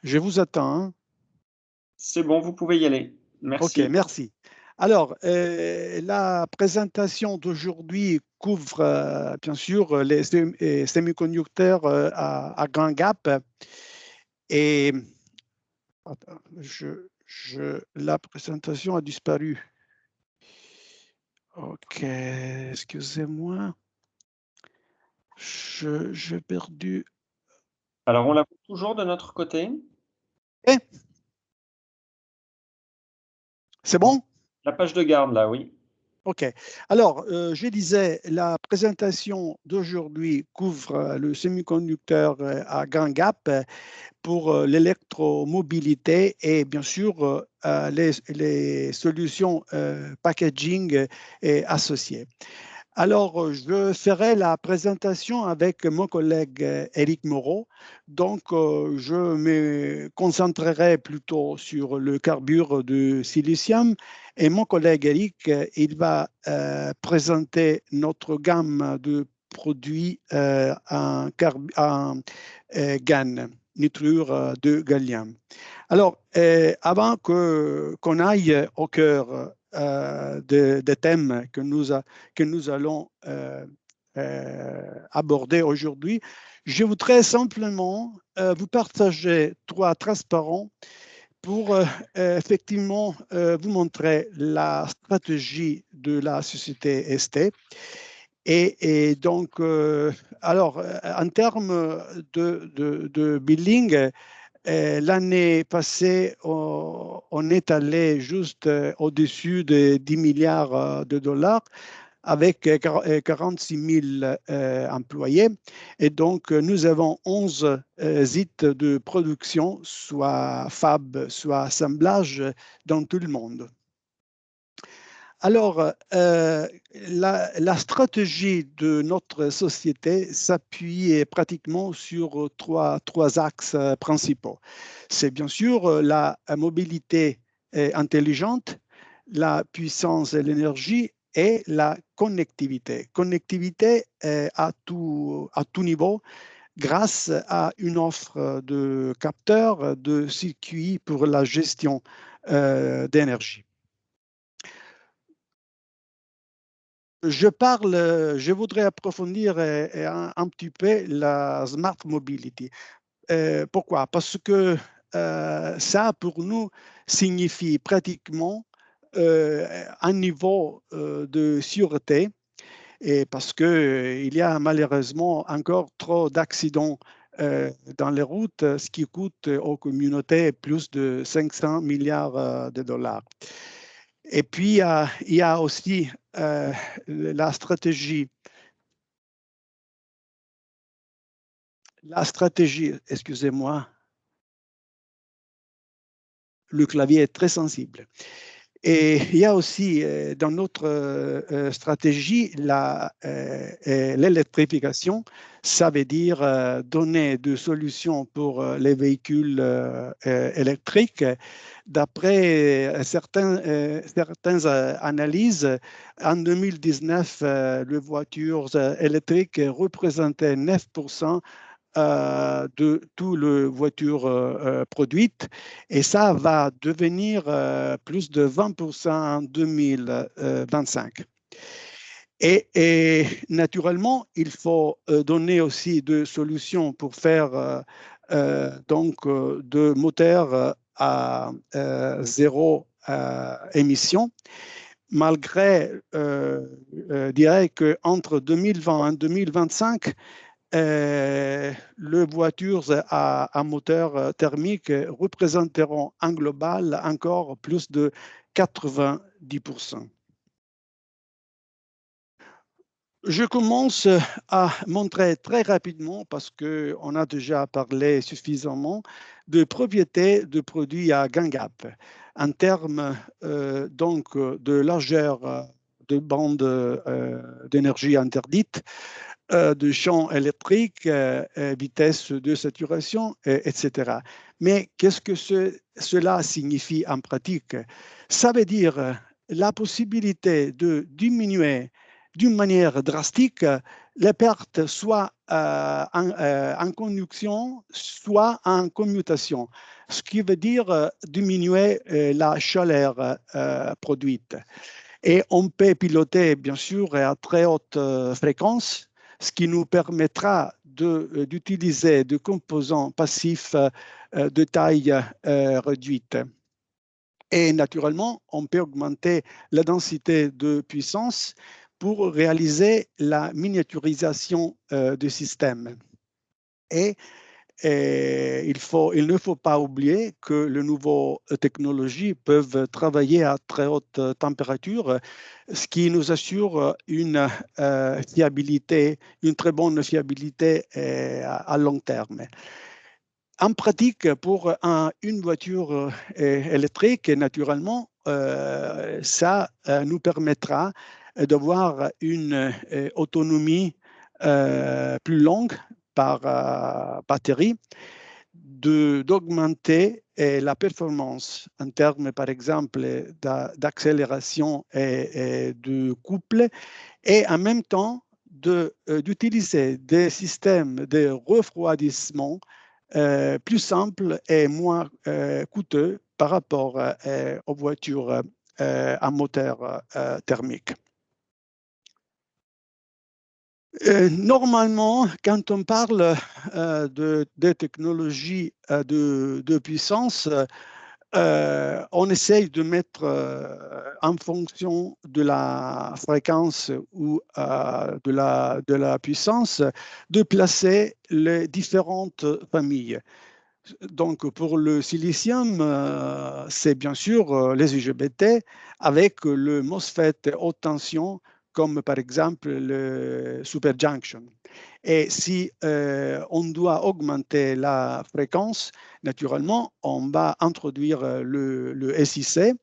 Je vous attends, hein. C'est bon, vous pouvez y aller. OK, Merci. merci. Alors, la présentation d'aujourd'hui couvre, bien sûr, les semi-conducteurs à grand gap. Et attends, la présentation a disparu. OK, excusez-moi. J'ai perdu. Alors, on la voit toujours de notre côté? Eh, c'est On bon? la page de garde là, oui. OK. Alors, je disais, la présentation d'aujourd'hui couvre le semi-conducteur à grand gap pour l'électromobilité et bien sûr les solutions packaging et associées. Alors, je ferai la présentation avec mon collègue Éric Moreau. Donc, je me concentrerai plutôt sur le carbure de silicium et mon collègue Éric, il va présenter notre gamme de produits en GaN, nitrure de gallium. Alors, avant qu'on aille au cœur des thèmes que nous allons aborder aujourd'hui, je voudrais simplement vous partager trois transparents pour effectivement vous montrer la stratégie de la société ST. Et donc, alors, en termes de billing, l'année passée, on est allé juste au-dessus de 10 milliards de dollars avec 46 000 employés. Et donc, nous avons 11 sites de production, soit fab, soit assemblage, dans tout le monde. Alors, la stratégie de notre société s'appuie pratiquement sur trois axes principaux. C'est bien sûr la mobilité intelligente, la puissance et l'énergie et la connectivité. Connectivité à tout niveau grâce à une offre de capteurs, de circuits pour la gestion d'énergie. Je voudrais approfondir un petit peu la smart mobility. Pourquoi? Parce que ça, pour nous, signifie pratiquement un niveau de sûreté, et parce qu'il y a malheureusement encore trop d'accidents dans les routes, ce qui coûte aux communautés plus de 500 milliards de dollars. Et puis, il y a aussi la stratégie. La stratégie, excusez-moi, le clavier est très sensible. Et il y a aussi dans notre stratégie l'électrification. Ça veut dire donner des solutions pour les véhicules électriques. D'après certaines analyses, en 2019, les voitures électriques représentaient 9% de toutes les voitures produites, et ça va devenir plus de 20% en 2025. Et naturellement, il faut donner aussi des solutions pour faire donc de moteurs à zéro émission. Malgré, dirais qu'entre 2020 et 2025, les voitures à moteur thermique représenteront en global encore plus de 90%. Je commence à montrer très rapidement, parce qu'on a déjà parlé suffisamment, de propriétés de produits à gain gap en termes donc de largeur de bande d'énergie interdite, de champ électrique, vitesse de saturation, etc. Mais qu'est-ce que cela signifie en pratique? Ça veut dire la possibilité de diminuer d'une manière drastique les pertes, soit en conduction, soit en commutation, ce qui veut dire diminuer la chaleur produite. Et on peut piloter, bien sûr, à très haute fréquence, ce qui nous permettra d'utiliser des composants passifs de taille réduite. Et naturellement, on peut augmenter la densité de puissance pour réaliser la miniaturisation du système. Et il ne faut pas oublier que les nouvelles technologies peuvent travailler à très haute température, ce qui nous assure une fiabilité, une très bonne fiabilité à long terme. En pratique, pour une voiture électrique, naturellement, ça nous permettra d'avoir une autonomie plus longue par batterie, d'augmenter la performance en termes, par exemple, d'accélération et de couple, et en même temps d'utiliser des systèmes de refroidissement plus simples et moins coûteux par rapport aux voitures à moteur thermique. Normalement, quand on parle de technologies de puissance, on essaye de mettre en fonction de la fréquence ou de la puissance, de placer les différentes familles. Donc, pour le silicium, c'est bien sûr les IGBT avec le MOSFET haute tension, comme par exemple le superjunction. Et si on doit augmenter la fréquence, naturellement, on va introduire le SiC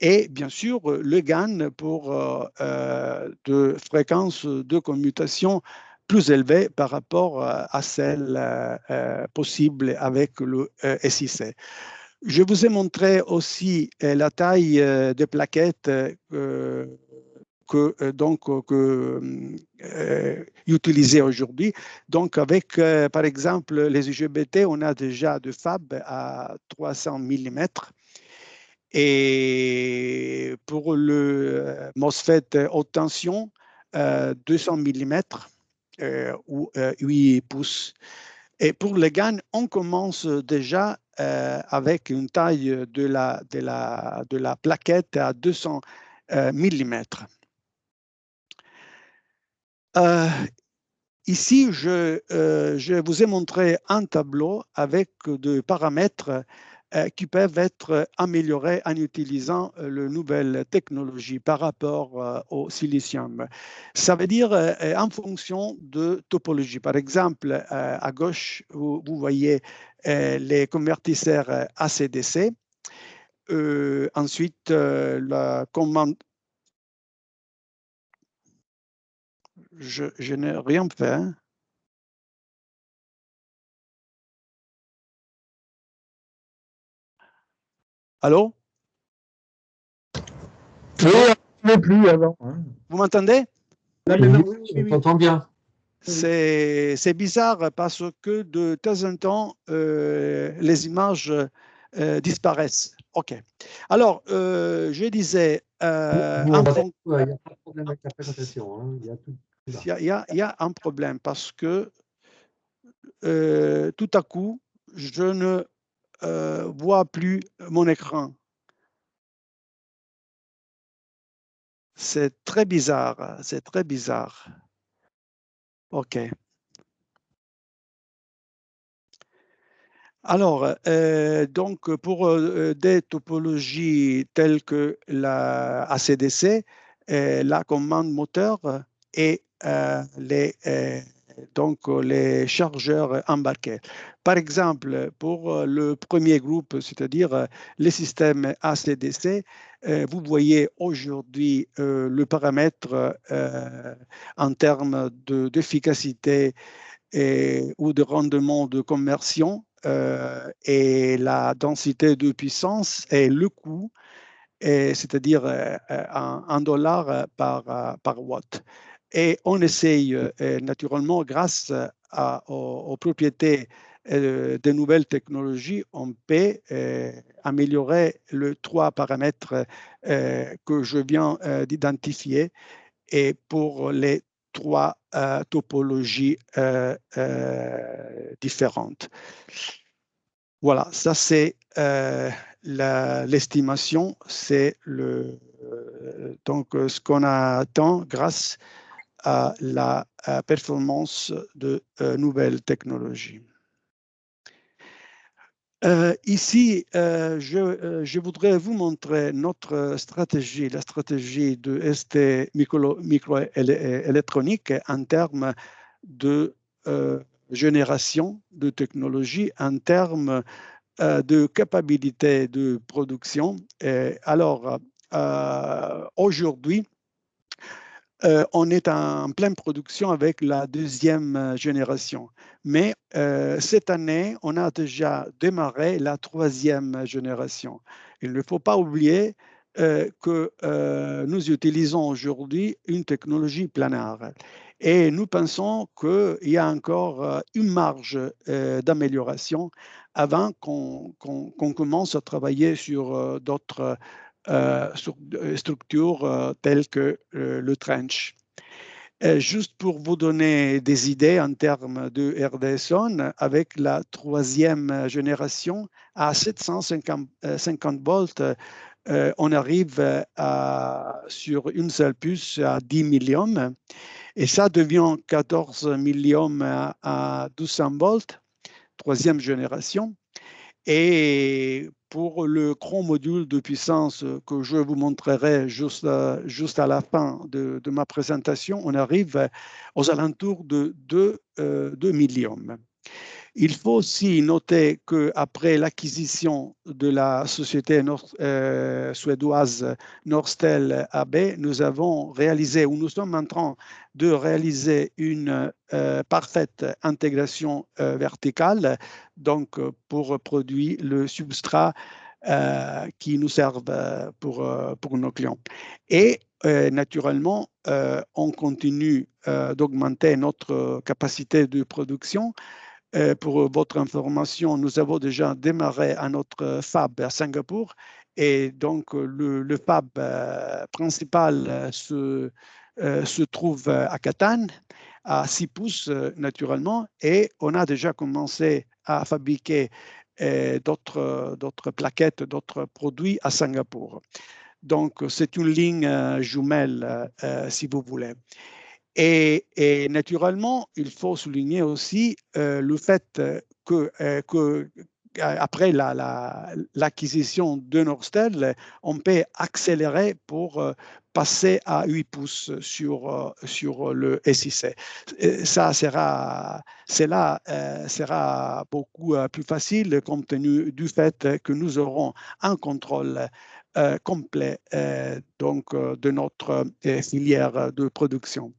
et bien sûr le GaN pour de fréquences de commutation plus élevées par rapport à celles possibles avec le SiC. Je vous ai montré aussi la taille des plaquettes utilisées aujourd'hui. Donc, avec, par exemple, les IGBT, on a déjà de fab à 300 mm. Et pour le MOSFET haute tension, 200 mm ou 8 pouces. Et pour les GaN, on commence déjà avec une taille de la plaquette à 200 mm. Ici, je vous ai montré un tableau avec des paramètres qui peuvent être améliorés en utilisant les nouvelles technologies par rapport au silicium. Ça veut dire en fonction de topologie. Par exemple, à gauche, vous voyez les convertisseurs AC/DC. Ensuite, la commande. Je n'ai rien fait. Hein. Allô? Oui, on ne plus avant. Hein. Vous m'entendez? Oui, on t'entend bien. C'est bizarre parce que de temps en temps, les images disparaissent. OK. Alors, je disais... Il n'y a pas de problème avec la présentation. Hein. Il y a un problème parce que tout à coup, je ne vois plus mon écran. C'est très bizarre. C'est très bizarre. OK. Alors, donc, pour des topologies telles que la AC/DC, la commande moteur et donc, les chargeurs embarqués. Par exemple, pour le premier groupe, c'est-à-dire les systèmes AC/DC, vous voyez aujourd'hui le paramètre en termes d'efficacité ou de rendement de conversion et la densité de puissance et le coût, c'est-à-dire en dollars par watt. Et on essaye naturellement, grâce aux propriétés des nouvelles technologies, on peut améliorer les 3 paramètres que je viens d'identifier et pour les 3 topologies différentes. Voilà, ça c'est l'estimation, c'est donc ce qu'on attend grâce à la performance de nouvelles technologies. Ici, je voudrais vous montrer notre stratégie, la stratégie de ST microélectronique en termes de génération de technologie, en termes de capacité de production. Alors, aujourd'hui, on est en pleine production avec la 2e génération. Mais cette année, on a déjà démarré la 3e génération. Il ne faut pas oublier que nous utilisons aujourd'hui une technologie planaire. Et nous pensons qu'il y a encore une marge d'amélioration avant qu'on commence à travailler sur d'autres structures telles que le trench. Juste pour vous donner des idées en termes de RDS-on, avec la 3e génération à 750 volts, on arrive sur une seule puce à 10 milliohms et ça devient 14 milliohms à 1200 volts, 3e génération. Et pour le grand module de puissance que je vous montrerai juste à la fin de ma présentation, on arrive aux alentours de 2 milliohms. Il faut aussi noter qu'après l'acquisition de la société suédoise Norstel AB, nous avons réalisé, ou nous sommes en train de réaliser une parfaite intégration verticale, donc pour produire le substrat qui nous servent pour nos clients. Et naturellement, on continue d'augmenter notre capacité de production. Pour votre information, nous avons déjà démarré à notre fab à Singapour et donc le fab principal se trouve à Catane, à 6 pouces naturellement, et on a déjà commencé à fabriquer d'autres plaquettes, d'autres produits à Singapour. Donc c'est une ligne jumelle si vous voulez. Et naturellement, il faut souligner aussi le fait que après l'acquisition de Norstel, on peut accélérer pour passer à 8 pouces sur le SiC. Cela sera beaucoup plus facile compte tenu du fait que nous aurons un contrôle complet donc, de notre filière de production.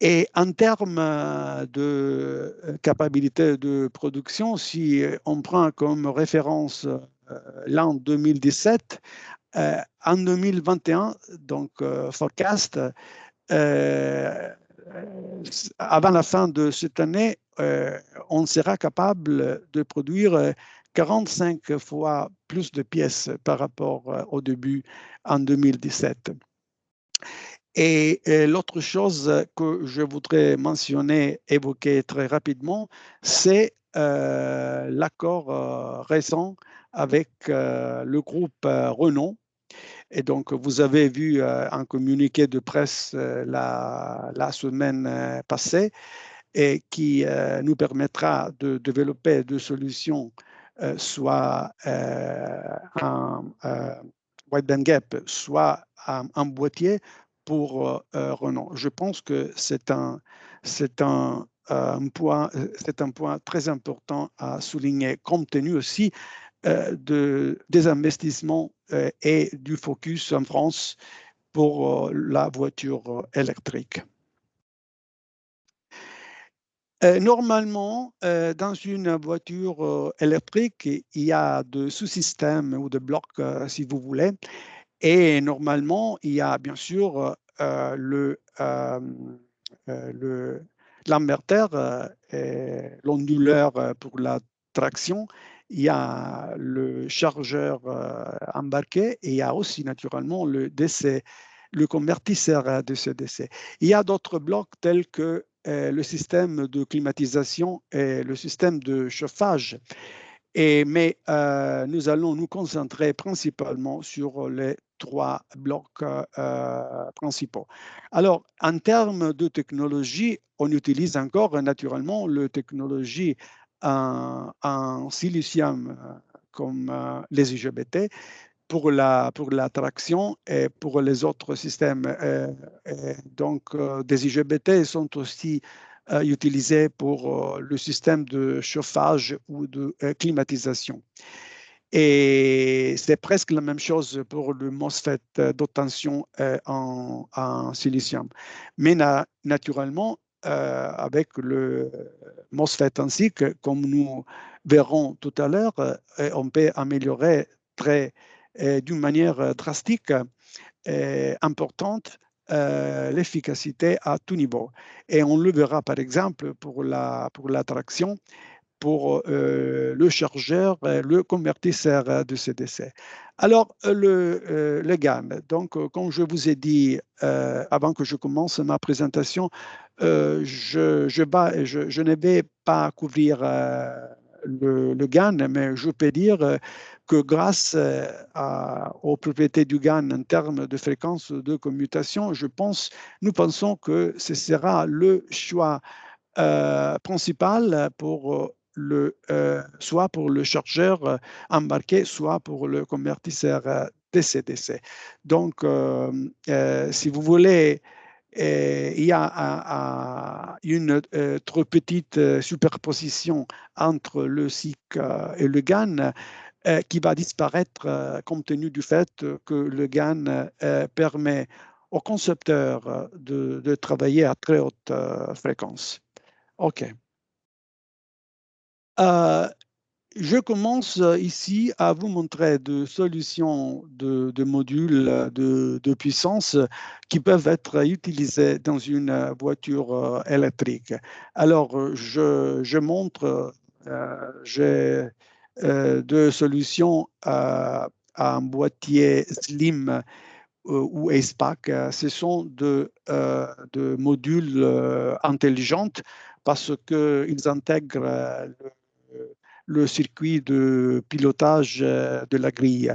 Et en termes de capacité de production, si on prend comme référence l'an 2017, en 2021, donc forecast, avant la fin de cette année, on sera capable de produire 45 fois plus de pièces par rapport au début en 2017. Et l'autre chose que je voudrais mentionner, évoquer très rapidement, c'est l'accord récent avec le groupe Renault. Et donc, vous avez vu un communiqué de presse la semaine passée et qui nous permettra de développer des solutions, soit en wideband-gap, soit en boîtier pour Renault. Je pense que c'est un point très important à souligner, compte tenu aussi des investissements et du focus en France pour la voiture électrique. Normalement, dans une voiture électrique, il y a de sous-systèmes ou de blocs, si vous voulez. Et normalement, il y a bien sûr l'inverter, l'onduleur pour la traction, il y a le chargeur embarqué et il y a aussi naturellement le DC, le convertisseur DC-DC. Il y a d'autres blocs tels que le système de climatisation et le système de chauffage. Mais nous allons nous concentrer principalement sur les 3 blocs principaux. Alors, en termes de technologie, on utilise encore naturellement la technologie en silicium comme les IGBT pour la traction et pour les autres systèmes. Donc, des IGBT sont aussi utilisés pour le système de chauffage ou de climatisation. Et c'est presque la même chose pour le MOSFET d'haute tension en silicium. Mais naturellement, avec le MOSFET ainsi que, comme nous verrons tout à l'heure, on peut améliorer d'une manière drastique et importante l'efficacité à tout niveau. Et on le verra par exemple pour la traction, pour le chargeur, le convertisseur de CDC. Alors, le GaN, donc comme je vous ai dit avant que je commence ma présentation, je ne vais pas couvrir le GaN, mais je peux dire que grâce aux propriétés du GaN en termes de fréquence de commutation, nous pensons que ce sera le choix principal pour soit pour le chargeur embarqué, soit pour le convertisseur DC-DC. Donc, si vous voulez, il y a une trop petite superposition entre le SiC et le GaN qui va disparaître compte tenu du fait que le GaN permet aux concepteurs de travailler à très haute fréquence. OK. Je commence ici à vous montrer des solutions de modules de puissance qui peuvent être utilisés dans une voiture électrique. Alors, je montre, j'ai deux solutions à un boîtier slim ou ACEPAC. Ce sont de modules intelligents parce qu'ils intègrent le circuit de pilotage de la grille.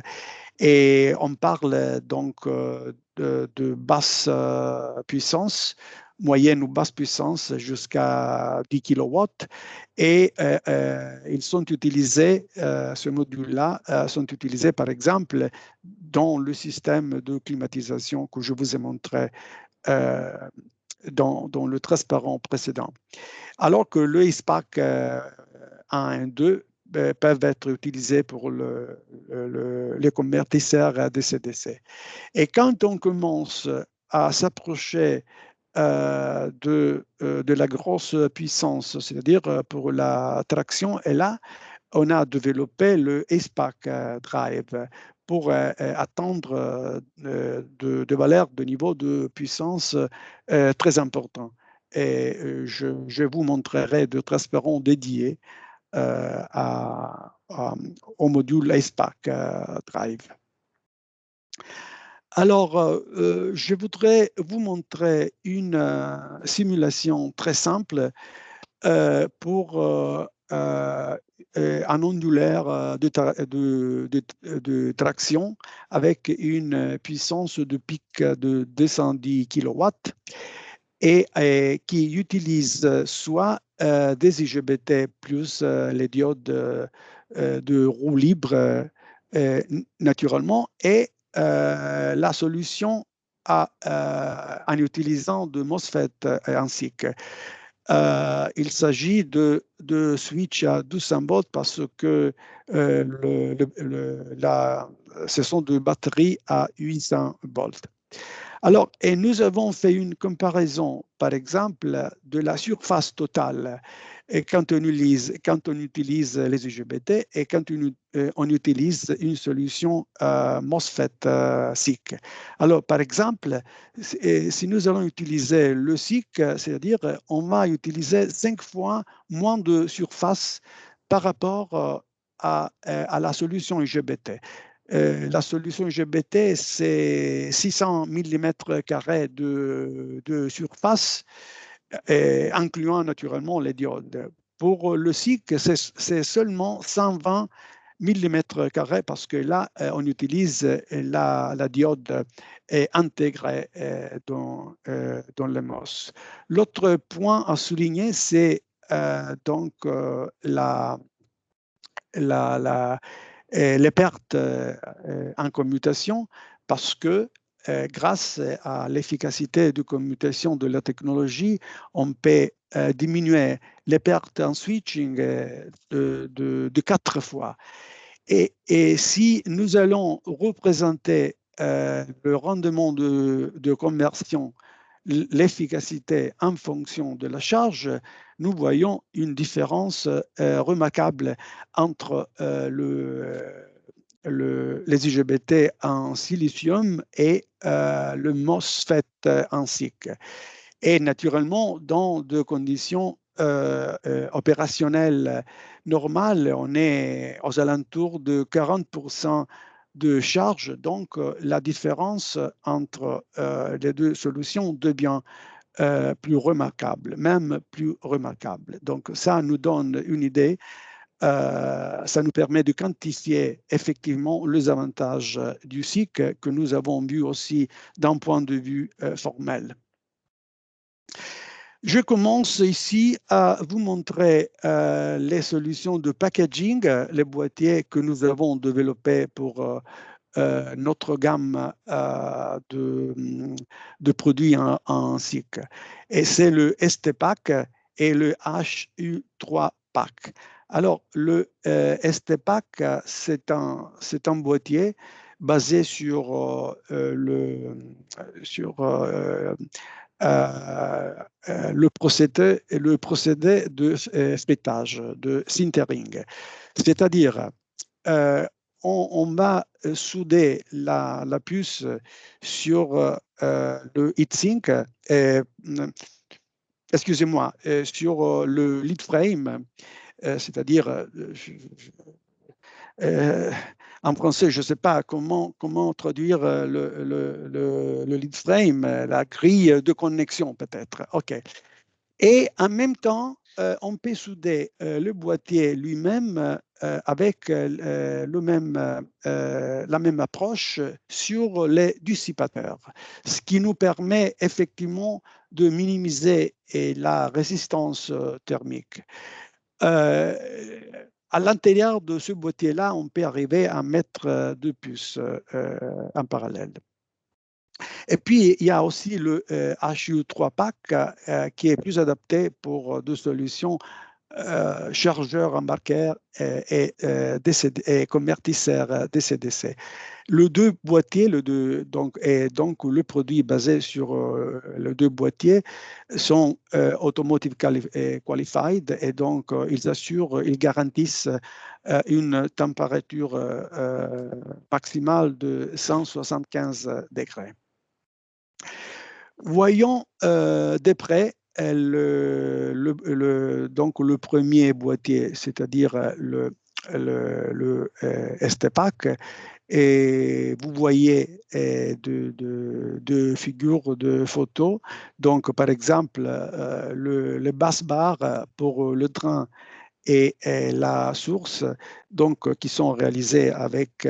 Et on parle donc de basse puissance, moyenne ou basse puissance jusqu'à 10 kW. Et ils sont utilisés, ce module-là, sont utilisés par exemple dans le système de climatisation que je vous ai montré dans le transparent précédent. Alors que le ACEPAC 1 et 2 peuvent être utilisés pour les convertisseurs DC-DC. Et quand on commence à s'approcher de la grosse puissance, c'est-à-dire pour la traction, et là, on a développé le ACEPAC Drive pour atteindre de valeurs de niveau de puissance très important. Et je vous montrerai de transparents dédiés au module ACEPAC Drive. Alors, je voudrais vous montrer une simulation très simple pour un ondulaire de traction avec une puissance de pic de 210 kW et qui utilise soit des IGBT plus les diodes de roue libre naturellement et la solution en utilisant de MOSFET ainsi que il s'agit de switch à 200 volts parce que ce sont des batteries à 800 volts. Alors, et nous avons fait une comparaison, par exemple, de la surface totale et quand on utilise les IGBT et quand on utilise une solution MOSFET SiC. Alors, par exemple, si nous allons utiliser le SiC, c'est-à-dire on va utiliser 5 fois moins de surface par rapport à la solution IGBT. La solution IGBT, c'est 600 mm² de surface, incluant naturellement les diodes. Pour le SiC, c'est seulement 120 mm² parce que là, on utilise la diode intégrée dans le MOS. L'autre point à souligner, c'est donc les pertes en commutation parce que grâce à l'efficacité de commutation de la technologie, on peut diminuer les pertes en switching de 4 fois. Et si nous allons représenter le rendement de conversion, l'efficacité en fonction de la charge, nous voyons une différence remarquable entre les IGBT en silicium et le MOSFET en SiC. Et naturellement, dans des conditions opérationnelles normales, on est aux alentours de 40% de charge. Donc, la différence entre les deux solutions devient plus remarquable, même plus remarquable. Donc, ça nous donne une idée. Ça nous permet de quantifier effectivement les avantages du SiC que nous avons vu aussi d'un point de vue formel. Je commence ici à vous montrer les solutions de packaging, les boîtiers que nous avons développés pour notre gamme de produits en SiC. Et c'est le ST-Pack et le HU3-Pack. Alors, le ST-Pack, c'est un boîtier basé sur le procédé de fêtage, de sintering. C'est-à-dire, on va souder la puce sur le heatsink, excusez-moi, sur le lead frame, c'est-à-dire en français, je ne sais pas comment traduire le lead frame, la grille de connexion peut-être. OK. Et en même temps, on peut souder le boîtier lui-même avec la même approche sur les dissipateurs, ce qui nous permet effectivement de minimiser la résistance thermique. À l'intérieur de ce boîtier-là, on peut arriver à mettre deux puces en parallèle. Et puis, il y a aussi le HU3-Pack qui est plus adapté pour des solutions chargeurs embarqués et convertisseurs DC-DC. Les deux boîtiers, donc le produit basé sur les deux boîtiers sont automotive qualified et donc ils garantissent une température maximale de 175 degrés. Voyons de près donc le premier boîtier, c'est-à-dire le ST-Pack, et vous voyez deux figures de photos. Donc, par exemple, le basse barre pour le drain et la source, donc, qui sont réalisés avec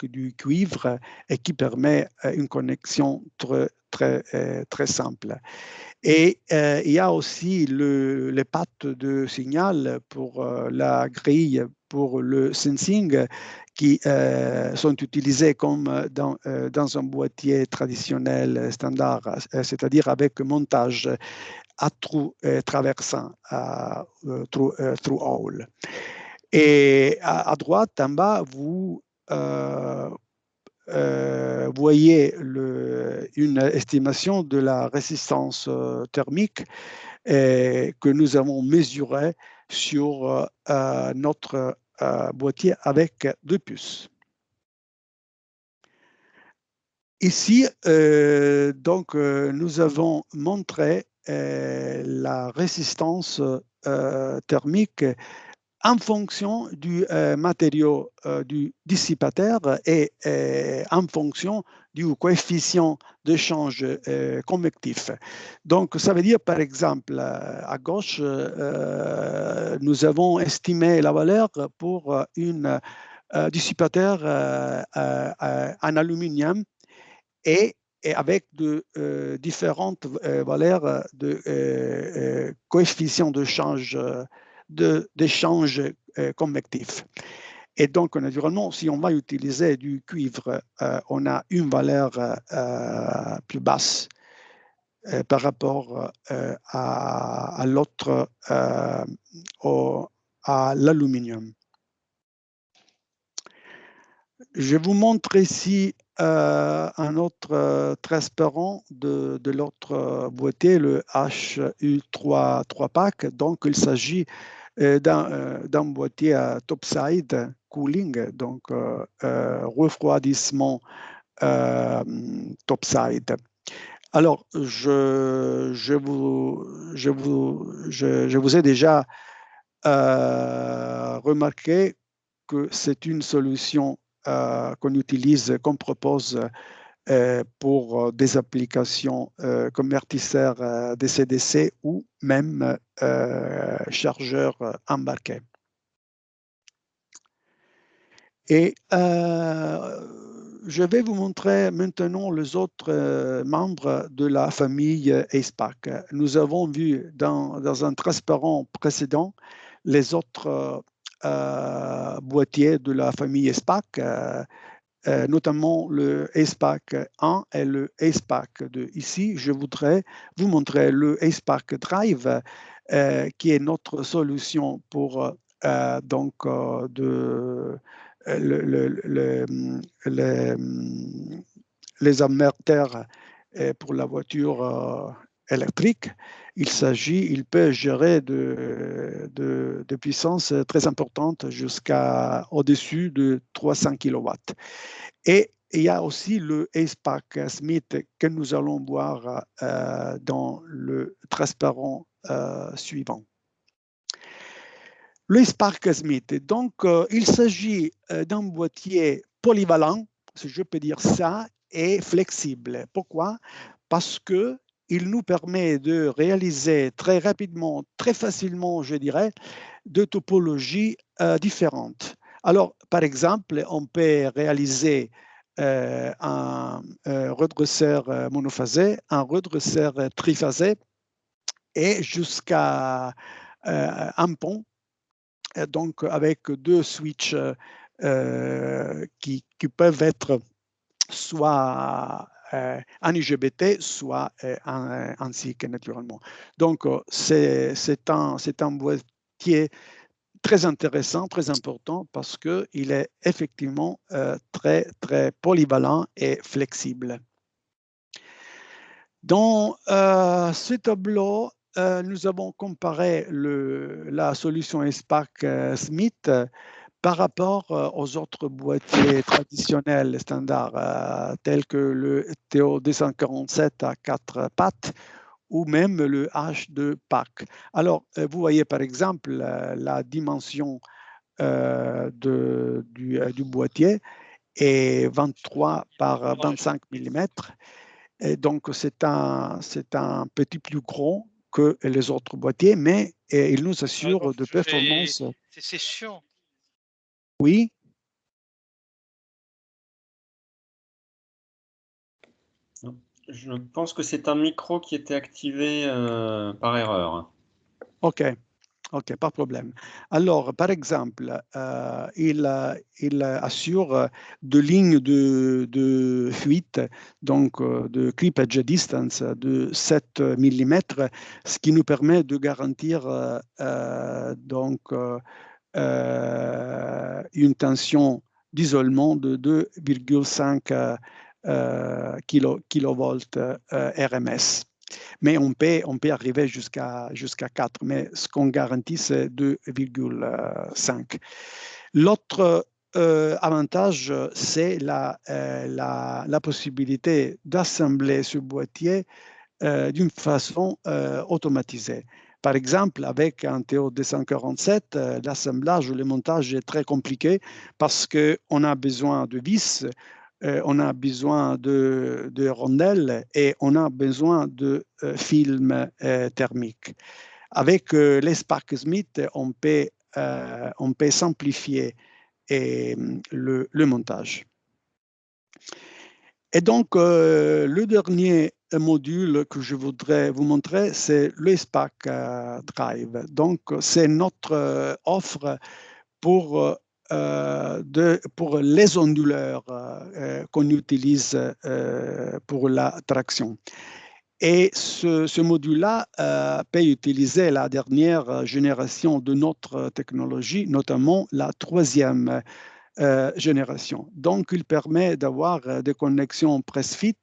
du cuivre et qui permet une connexion très simple. Et il y a aussi les pattes de signal pour la grille, pour le sensing, qui sont utilisées comme dans un boîtier traditionnel standard, c'est-à-dire avec montage à trous traversant, through hole. Et à droite, en bas, vous voyez une estimation de la résistance thermique que nous avons mesuré sur notre boîtier avec 2 puces. Ici, nous avons montré la résistance thermique en fonction du matériau du dissipateur et en fonction du coefficient de change convectif. Donc, ça veut dire, par exemple, à gauche, nous avons estimé la valeur pour un dissipateur en aluminium et avec différentes valeurs de coefficient de change d'échange convectif. Et donc, naturellement, si on va utiliser du cuivre, on a une valeur plus basse par rapport à l'autre, à l'aluminium. Je vous montre ici un autre transparent de l'autre boîtier, le HU3 pack. Donc, il s'agit d'un boîtier à topside cooling, donc refroidissement topside. Alors, je vous ai déjà remarqué que c'est une solution qu'on utilise, qu'on propose pour des applications convertisseurs DC-DC ou même chargeurs embarqués. Et je vais vous montrer maintenant les autres membres de la famille ACEPACK. Nous avons vu dans un transparent précédent les autres boîtiers de la famille ACEPACK, notamment le ACEPACK 1 et le ACEPACK 2. Ici, je voudrais vous montrer le ACEPACK Drive, qui est notre solution pour les amortisseurs pour la voiture électrique. Il peut gérer de puissance très importante jusqu'à au-dessus de 300 kW. Et il y a aussi le ACEPACK Smith que nous allons voir dans le transparent suivant. Le ACEPACK Smith, donc il s'agit d'un boîtier polyvalent, si je peux dire ça, et flexible. Pourquoi? Parce que il nous permet de réaliser très rapidement, très facilement, je dirais, de topologies différentes. Alors, par exemple, on peut réaliser un redresseur monophasé, un redresseur triphasé et jusqu'à un pont, donc avec 2 switches qui peuvent être soit en IGBT, soit en SiC, naturellement. Donc, c'est un boîtier très intéressant, très important, parce qu'il est effectivement très, très polyvalent et flexible. Dans ce tableau, nous avons comparé la solution ACEPACK Smith par rapport aux autres boîtiers traditionnels standards, tels que le TO247 à 4 pattes ou même le H2 pack. Alors, vous voyez par exemple la dimension du boîtier est 23 par 25 mm. Et donc, c'est un petit plus grand que les autres boîtiers, mais il nous assure de performance. C'est sûr. Oui. Je pense que c'est un micro qui était activé par erreur. OK, pas de problème. Alors, par exemple, il assure de lignes de fuite, donc de clippage distance de 7 mm, ce qui nous permet de garantir une tension d'isolement de 2,5 kV RMS. Mais on peut arriver jusqu'à 4, mais ce qu'on garantit, c'est 2,5. L'autre avantage, c'est la possibilité d'assembler ce boîtier d'une façon automatisée. Par exemple, avec un TO-247, l'assemblage ou le montage est très compliqué parce qu'on a besoin de vis, on a besoin de rondelles et on a besoin de films thermiques. Avec les Spark Smith, on peut simplifier le montage. Et donc, le dernier module que je voudrais vous montrer, c'est le Spark Drive. Donc, c'est notre offre pour les onduleurs qu'on utilise pour la traction. Et ce module-là peut utiliser la dernière génération de notre technologie, notamment la 3e génération. Donc, il permet d'avoir des connexions press-fit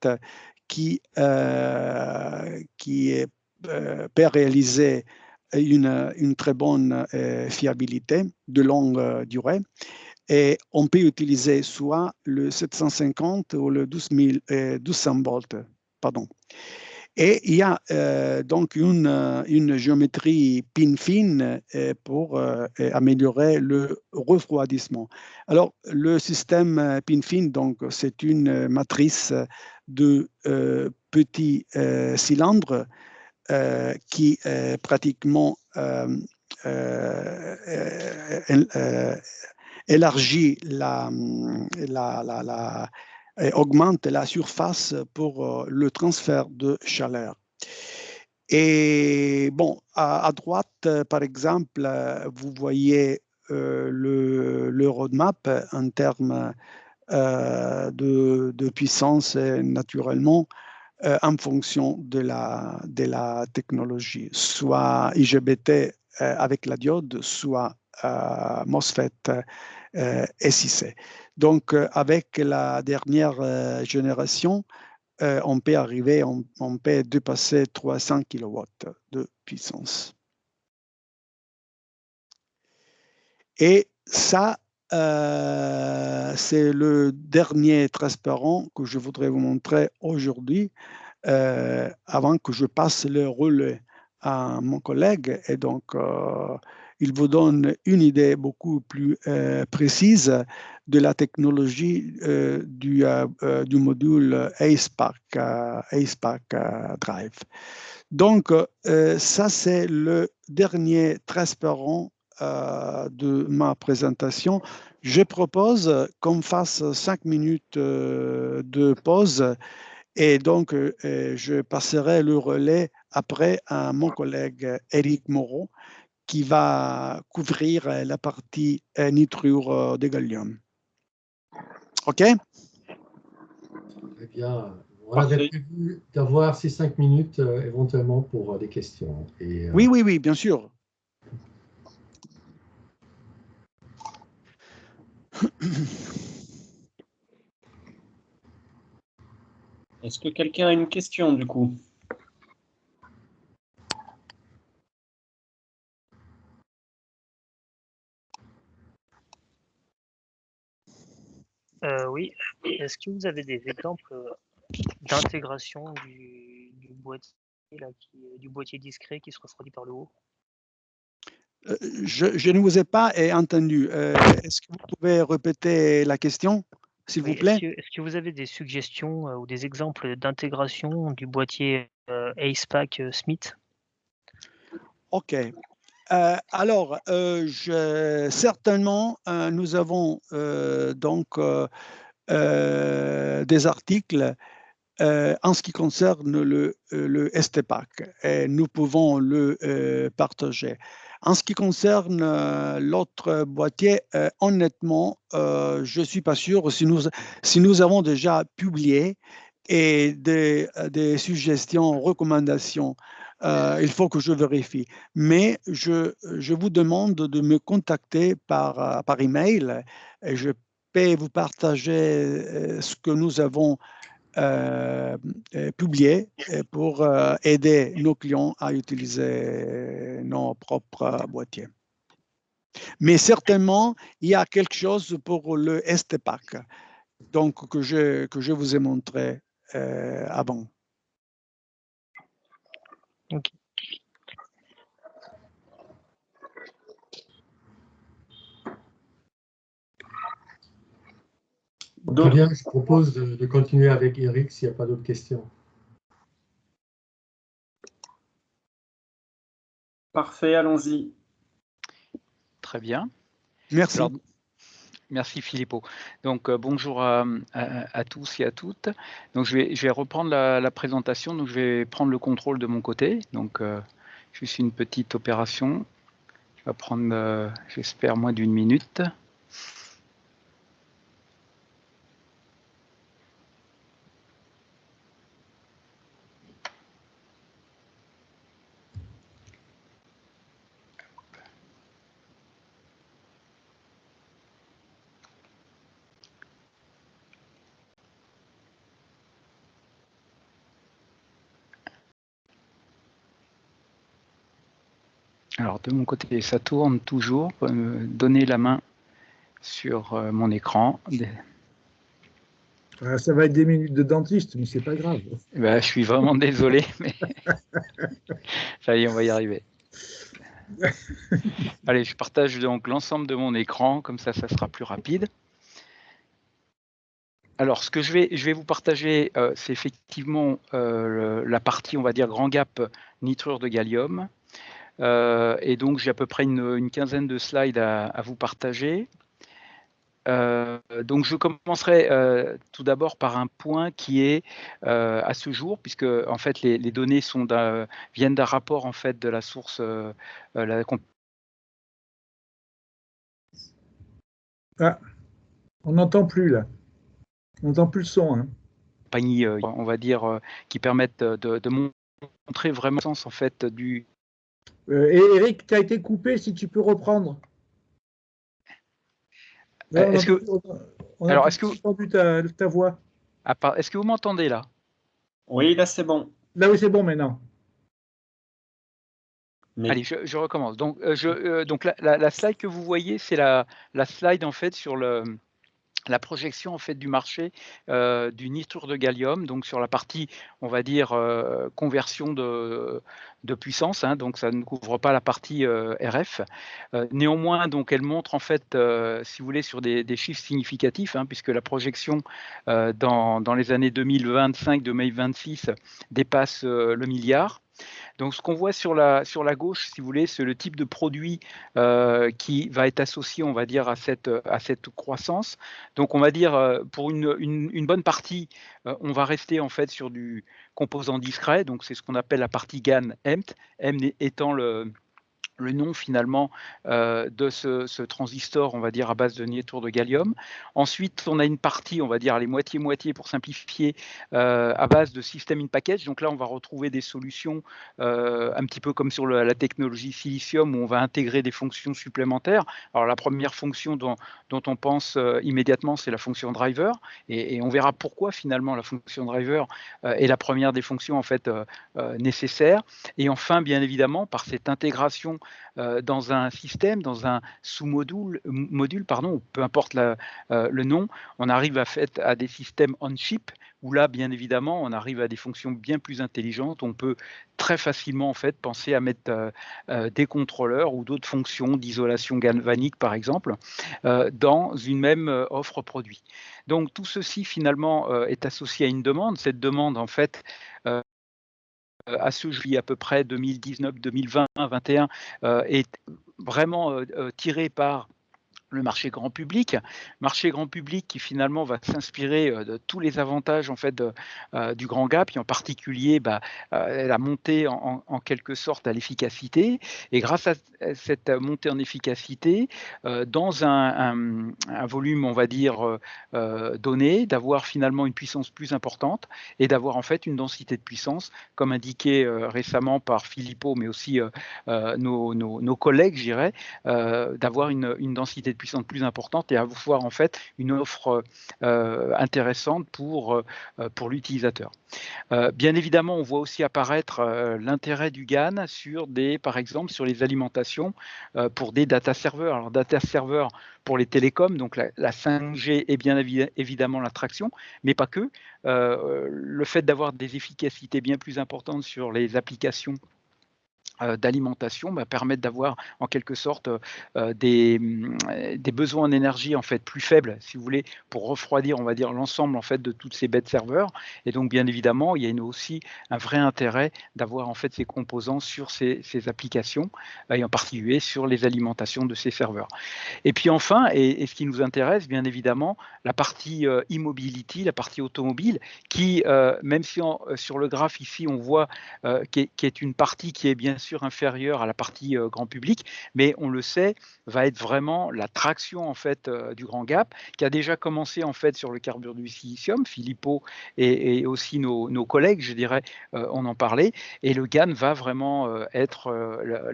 qui peut réaliser une très bonne fiabilité de longue durée. Et on peut utiliser soit le 750 ou le 1200 volts. Pardon. Et il y a donc une géométrie pin-fin pour améliorer le refroidissement. Alors, le système pin-fin, donc, c'est une matrice de petits cylindres qui pratiquement élargit augmente la surface pour le transfert de chaleur. Et bon, à droite, par exemple, vous voyez le roadmap en termes de puissance, naturellement, en fonction de la technologie, soit IGBT avec la diode, soit MOSFET SiC. Donc, avec la dernière génération, on peut arriver, on peut dépasser 300 kW de puissance. Et ça, c'est le dernier transparent que je voudrais vous montrer aujourd'hui, avant que je passe le relais à mon collègue. Et donc, il vous donne une idée beaucoup plus précise de la technologie du module ASPARC Drive. Donc, ça, c'est le dernier transparent de ma présentation. Je propose qu'on fasse 5 minutes de pause et donc je passerai le relais après à mon collègue Éric Moreau qui va couvrir la partie nitrure de gallium. OK? Eh bien, on avait prévu d'avoir ces 5 minutes éventuellement pour des questions. Et, oui, bien sûr. Est-ce que quelqu'un a une question du coup? Oui. Est-ce que vous avez des exemples d'intégration du boîtier discret qui se refroidit par le haut? Je ne vous ai pas entendu. Est-ce que vous pouvez répéter la question, s'il vous plaît? Est-ce que vous avez des suggestions ou des exemples d'intégration du boîtier ASPAC Smith? OK. Alors, certainement, nous avons donc des articles en ce qui concerne le STPAC et nous pouvons le partager. En ce qui concerne l'autre boîtier, honnêtement, je ne suis pas sûr si nous avons déjà publié et des suggestions, recommandations. Il faut que je vérifie. Mais je vous demande de me contacter par email et je peux vous partager ce que nous avons publier pour aider nos clients à utiliser nos propres boîtiers. Mais certainement, il y a quelque chose pour le STPAC, donc que je vous ai montré avant. Ok. Très bien, je propose de continuer avec Eric s'il n'y a pas d'autres questions. Parfait, allons-y. Très bien. Merci. Alors, merci Filippo. Donc bonjour à tous et à toutes. Donc je vais reprendre la présentation. Donc je vais prendre le contrôle de mon côté. Donc juste une petite opération. Je vais prendre, j'espère, moins d'1 minute. Alors de mon côté, ça tourne toujours. Pour me donner la main sur mon écran. Ça va être des minutes de dentiste, mais c'est pas grave. Ben, je suis vraiment désolé, mais ça y est, on va y arriver. Allez, je partage donc l'ensemble de mon écran, comme ça sera plus rapide. Alors, ce que je vais vous partager, c'est effectivement la partie, on va dire, grand gap nitrure de gallium. Et donc, j'ai à peu près une quinzaine de slides à vous partager. Donc, je commencerai tout d'abord par un point qui est à ce jour, puisque en fait les données viennent d'un rapport en fait de la source Ah, on n'entend plus là. On n'entend plus le son. Hein. Compagnie, on va dire, qui permettent de montrer vraiment le sens en fait du. Et Eric, tu as été coupé, si tu peux reprendre. Est-ce que on a entendu ta voix. Est-ce que vous m'entendez là? Oui, là c'est bon. Là oui, c'est bon maintenant. Mais... Allez, je recommence. Donc, donc la slide que vous voyez, c'est la slide en fait sur la projection en fait du marché du nitrure de gallium, donc sur la partie, on va dire, conversion de puissance, hein, donc ça ne couvre pas la partie RF. Néanmoins, donc elle montre en fait, si vous voulez, sur des chiffres significatifs, hein, puisque la projection dans les années 2025-2026 dépasse le milliard. Donc, ce qu'on voit sur la gauche, si vous voulez, c'est le type de produit qui va être associé, on va dire, à cette croissance. Donc, on va dire, pour une bonne partie, on va rester en fait sur du composant discret. Donc, c'est ce qu'on appelle la partie GaN EMT, M étant le nom finalement de ce transistor, on va dire, à base de nitrure de gallium. Ensuite, on a une partie, on va dire, les moitié-moitié pour simplifier, à base de system in package. Donc là, on va retrouver des solutions un petit peu comme sur la technologie silicium, où on va intégrer des fonctions supplémentaires. Alors la première fonction dont on pense immédiatement, c'est la fonction driver. Et on verra pourquoi finalement la fonction driver est la première des fonctions en fait nécessaires. Et enfin, bien évidemment, par cette intégration dans un système, dans un sous-module, peu importe le nom, on arrive à des systèmes on-chip, où là, bien évidemment, on arrive à des fonctions bien plus intelligentes. On peut très facilement en fait penser à mettre des contrôleurs ou d'autres fonctions d'isolation galvanique, par exemple, dans une même offre produit. Donc tout ceci finalement est associé à une demande. Cette demande, en fait, à ce jour, à peu près 2019, 2020, 2021, est vraiment tiré par le marché grand public qui finalement va s'inspirer de tous les avantages en fait du grand gap, et en particulier la montée en quelque sorte à l'efficacité. Et grâce à cette montée en efficacité, dans un volume, on va dire, donné, d'avoir finalement une puissance plus importante et d'avoir en fait une densité de puissance, comme indiqué récemment par Filippo, mais aussi nos collègues, je dirais, d'avoir une densité de puissance plus importante et avoir en fait une offre intéressante pour l'utilisateur. Bien évidemment, on voit aussi apparaître l'intérêt du GAN par exemple, sur les alimentations pour des data serveurs. Alors, data serveurs pour les télécoms, donc la 5G est bien évidemment l'attraction, mais pas que. Le fait d'avoir des efficacités bien plus importantes sur les applications d'alimentation permettent d'avoir en quelque sorte des besoins en énergie en fait plus faibles, si vous voulez, pour refroidir, on va dire, l'ensemble en fait de toutes ces bêtes serveurs. Et donc bien évidemment, il y a aussi un vrai intérêt d'avoir en fait ces composants sur ces applications et en particulier sur les alimentations de ces serveurs. Et puis enfin, et ce qui nous intéresse, bien évidemment, la partie e-mobility, la partie automobile, qui, même si sur le graphe ici, on voit qui est une partie qui est bien sûr inférieure à la partie grand public, mais on le sait, va être vraiment la traction en fait du grand gap, qui a déjà commencé en fait sur le carburant du silicium. Filippo et aussi nos collègues, je dirais, on en parlait, et le GaN va vraiment être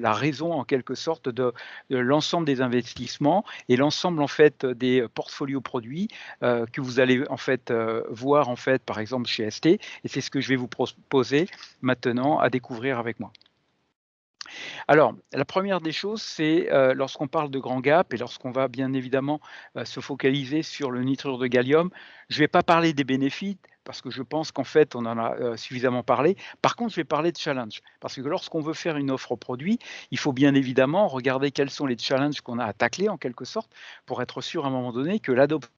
la raison en quelque sorte de l'ensemble des investissements et l'ensemble en fait des portfolios produits que vous allez en fait voir en fait par exemple chez ST, et c'est ce que je vais vous proposer maintenant à découvrir avec moi. Alors, la première des choses, c'est lorsqu'on parle de grand gap et lorsqu'on va bien évidemment se focaliser sur le nitrure de gallium, je ne vais pas parler des bénéfices parce que je pense qu'en fait, on en a suffisamment parlé. Par contre, je vais parler de challenge parce que lorsqu'on veut faire une offre produit, il faut bien évidemment regarder quels sont les challenges qu'on a à tacler en quelque sorte pour être sûr à un moment donné que l'adoption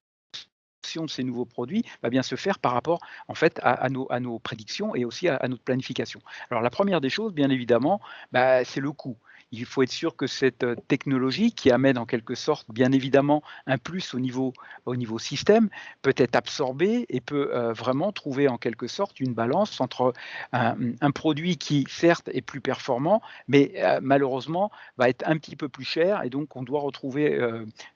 de ces nouveaux produits va bien se faire par rapport en fait à nos prédictions et aussi à notre planification. Alors la première des choses, bien évidemment, c'est le coût. Il faut être sûr que cette technologie qui amène en quelque sorte, bien évidemment, un plus au niveau système, peut être absorbée et peut vraiment trouver en quelque sorte une balance entre un produit qui, certes, est plus performant, mais malheureusement, va être un petit peu plus cher et donc on doit retrouver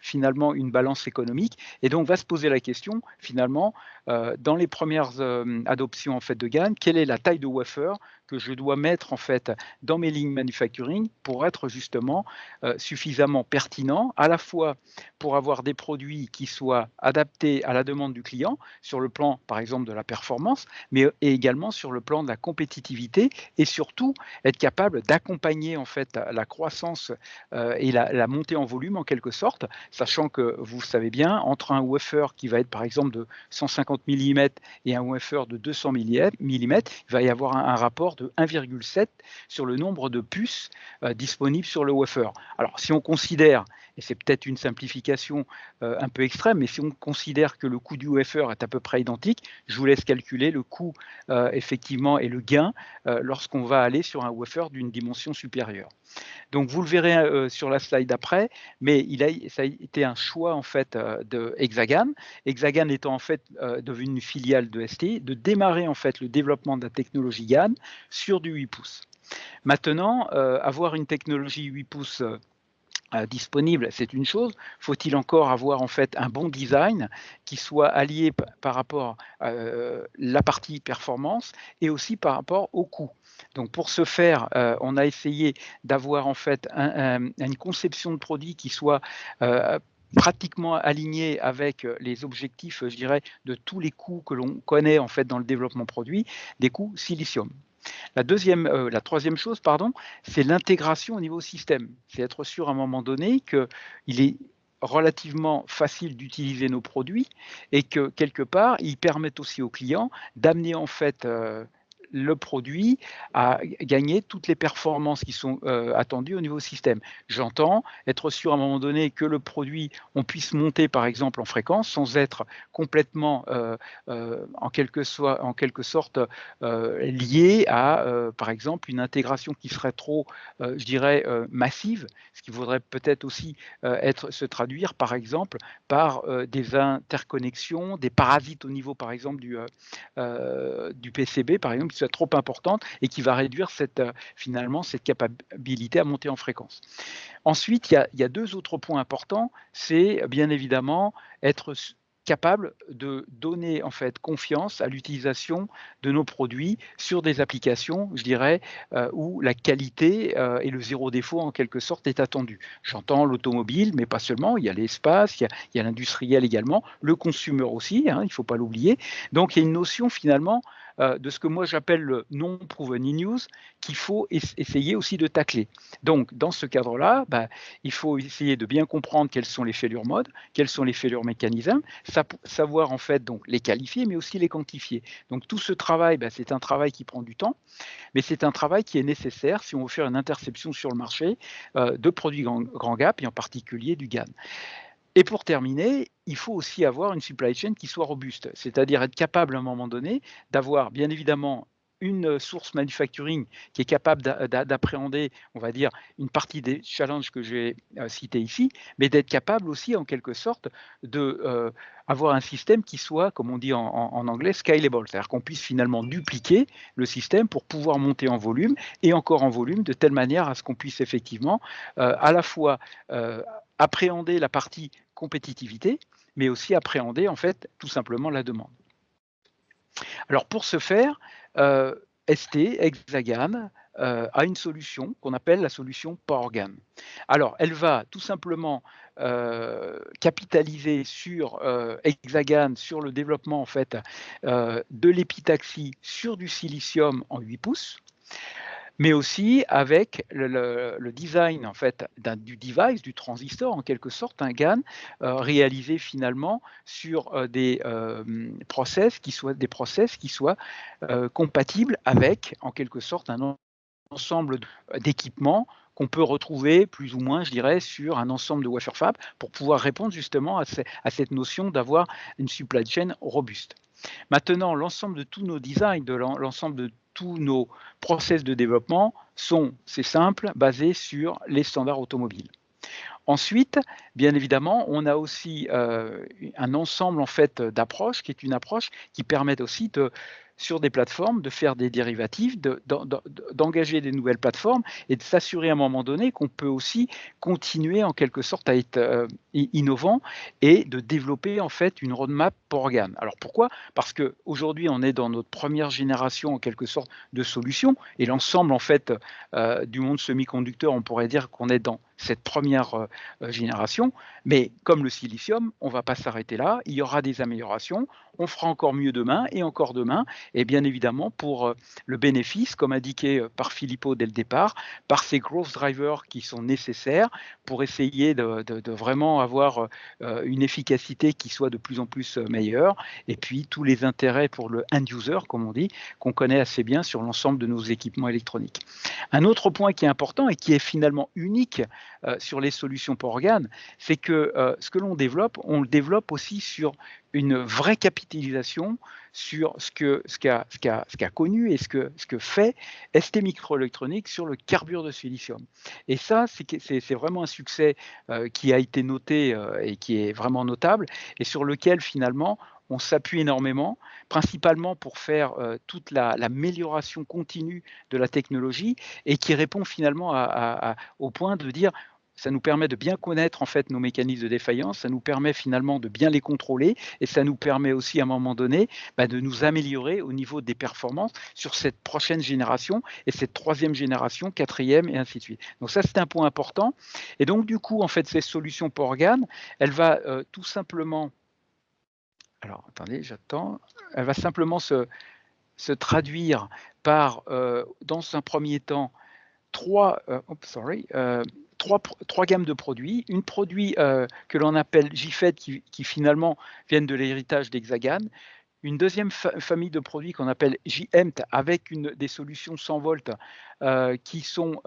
finalement une balance économique. Et donc, va se poser la question, finalement, dans les premières adoptions en fait, de GaN, quelle est la taille de wafer que je dois mettre en fait dans mes lignes manufacturing pour être justement suffisamment pertinent, à la fois pour avoir des produits qui soient adaptés à la demande du client sur le plan, par exemple, de la performance, mais également sur le plan de la compétitivité et surtout être capable d'accompagner en fait la croissance et la montée en volume en quelque sorte, sachant que vous savez bien, entre un wafer qui va être par exemple de 150 mm et un wafer de 200 mm, il va y avoir un rapport de 1,7 sur le nombre de puces disponibles sur le wafer. Alors si on considère, et c'est peut-être une simplification un peu extrême, mais si on considère que le coût du wafer est à peu près identique, je vous laisse calculer le coût effectivement et le gain lorsqu'on va aller sur un wafer d'une dimension supérieure. Donc vous le verrez sur la slide d'après, mais ça a été un choix en fait de Hexagan. Hexagan étant en fait devenu une filiale de ST, de démarrer en fait le développement de la technologie GaN sur du 8 pouces. Maintenant, avoir une technologie 8 pouces disponible, c'est une chose. Faut-il encore avoir en fait un bon design qui soit allié par rapport à la partie performance et aussi par rapport au coût. Donc pour ce faire, on a essayé d'avoir en fait une conception de produit qui soit pratiquement aligné avec les objectifs, je dirais, de tous les coûts que l'on connaît en fait dans le développement produit, des coûts silicium. La troisième chose, c'est l'intégration au niveau système. C'est être sûr à un moment donné qu'il est relativement facile d'utiliser nos produits et que quelque part, ils permettent aussi aux clients d'amener en fait le produit à gagner toutes les performances qui sont attendues au niveau système. J'entends être sûr à un moment donné que le produit, on puisse monter par exemple en fréquence sans être complètement en quelque sorte lié à par exemple une intégration qui serait trop, je dirais, massive, ce qui voudrait peut-être aussi se traduire par exemple par des interconnexions, des parasites au niveau par exemple du PCB par exemple, qui soit trop importante et qui va réduire finalement cette capacité à monter en fréquence. Ensuite, il y a deux autres points importants, c'est bien évidemment être capable de donner en fait confiance à l'utilisation de nos produits sur des applications, je dirais, où la qualité et le zéro défaut en quelque sorte est attendu. J'entends l'automobile, mais pas seulement, il y a l'espace, il y a l'industriel également, le consumer aussi, hein, il ne faut pas l'oublier. Donc il y a une notion finalement de ce que moi j'appelle le non-proven in-use qu'il faut essayer aussi de tacler. Donc dans ce cadre-là, il faut essayer de bien comprendre quels sont les failure modes, quels sont les failure mécanismes, savoir en fait donc les qualifier, mais aussi les quantifier. Donc tout ce travail, c'est un travail qui prend du temps, mais c'est un travail qui est nécessaire si on veut faire une interception sur le marché de produits grand gap et en particulier du GaN. Et pour terminer, il faut aussi avoir une supply chain qui soit robuste, c'est-à-dire être capable à un moment donné d'avoir bien évidemment une source manufacturing qui est capable d'appréhender, on va dire, une partie des challenges que j'ai cités ici, mais d'être capable aussi, en quelque sorte, d'avoir un système qui soit, comme on dit en anglais, scalable, c'est-à-dire qu'on puisse finalement dupliquer le système pour pouvoir monter en volume et encore en volume, de telle manière à ce qu'on puisse effectivement à la fois appréhender la partie compétitivité, mais aussi appréhender en fait tout simplement la demande. Alors pour ce faire, ST, Hexagan, a une solution qu'on appelle la solution PowerGaN. Alors elle va tout simplement capitaliser sur Hexagan, sur le développement en fait de l'épitaxie sur du silicium en 8 pouces, mais aussi avec le design en fait du device, du transistor en quelque sorte, un GaN réalisé finalement sur des process qui soient compatibles avec en quelque sorte un ensemble d'équipements qu'on peut retrouver plus ou moins, je dirais, sur un ensemble de wafer fab pour pouvoir répondre justement à cette notion d'avoir une supply chain robuste. Maintenant, l'ensemble de tous nos designs, l'ensemble de tous nos process de développement c'est simple, basés sur les standards automobiles. Ensuite, bien évidemment, on a aussi un ensemble en fait d'approches qui est une approche qui permet aussi sur des plateformes de faire des dérivatifs, d'engager des nouvelles plateformes et de s'assurer à un moment donné qu'on peut aussi continuer en quelque sorte à être innovant et de développer en fait une roadmap pour GaN. Alors pourquoi? Parce qu'aujourd'hui on est dans notre première génération en quelque sorte de solutions et l'ensemble en fait du monde semi-conducteur, on pourrait dire qu'on est dans cette première génération, mais comme le silicium, on ne va pas s'arrêter là, il y aura des améliorations, on fera encore mieux demain et encore demain, et bien évidemment pour le bénéfice, comme indiqué par Filippo dès le départ, par ces growth drivers qui sont nécessaires pour essayer de vraiment avoir une efficacité qui soit de plus en plus meilleure, et puis tous les intérêts pour le end user, comme on dit, qu'on connaît assez bien sur l'ensemble de nos équipements électroniques. Un autre point qui est important et qui est finalement unique sur les solutions pour GaN, c'est que ce que l'on développe, on le développe aussi sur une vraie capitalisation sur ce qu'a connu et ce que fait ST Microelectronics sur le carbure de silicium. Et ça, c'est vraiment un succès qui a été noté et qui est vraiment notable et sur lequel finalement on s'appuie énormément, principalement pour faire toute l'amélioration continue de la technologie et qui répond finalement au point de dire ça nous permet de bien connaître en fait nos mécanismes de défaillance, ça nous permet finalement de bien les contrôler et ça nous permet aussi à un moment donné de nous améliorer au niveau des performances sur cette prochaine génération et cette troisième génération, quatrième et ainsi de suite. Donc ça c'est un point important et donc du coup en fait ces solutions pour GaN, elle va tout simplement, alors attendez j'attends, elle va simplement se traduire par dans un premier temps trois gammes de produits. Une produit que l'on appelle JFET qui finalement viennent de l'héritage d'Hexagan. Une deuxième famille de produits qu'on appelle JEMT avec des solutions 100 volts qui sont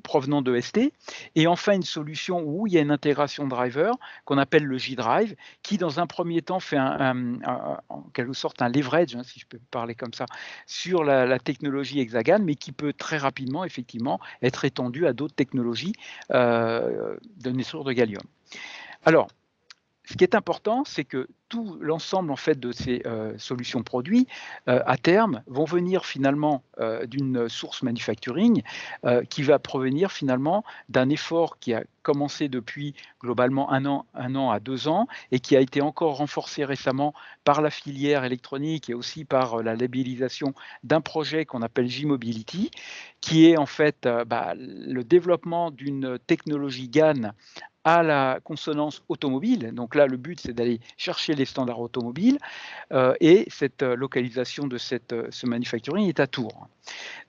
provenant de ST. Et enfin, une solution où il y a une intégration driver qu'on appelle le J-Drive qui, dans un premier temps, fait en quelque sorte un leverage, si je peux parler comme ça, sur la technologie Hexagan, mais qui peut très rapidement, effectivement, être étendu à d'autres technologies de naissance de gallium. Alors, ce qui est important, c'est que tout l'ensemble en fait de ces solutions produits, à terme, vont venir finalement d'une source manufacturing qui va provenir finalement d'un effort qui a commencé depuis globalement un an à 2 ans et qui a été encore renforcé récemment par la filière électronique et aussi par la labellisation d'un projet qu'on appelle J-Mobility, qui est en fait le développement d'une technologie GaN à la consonance automobile. Donc là, le but, c'est d'aller chercher les standards automobiles et cette localisation de ce manufacturing est à Tours.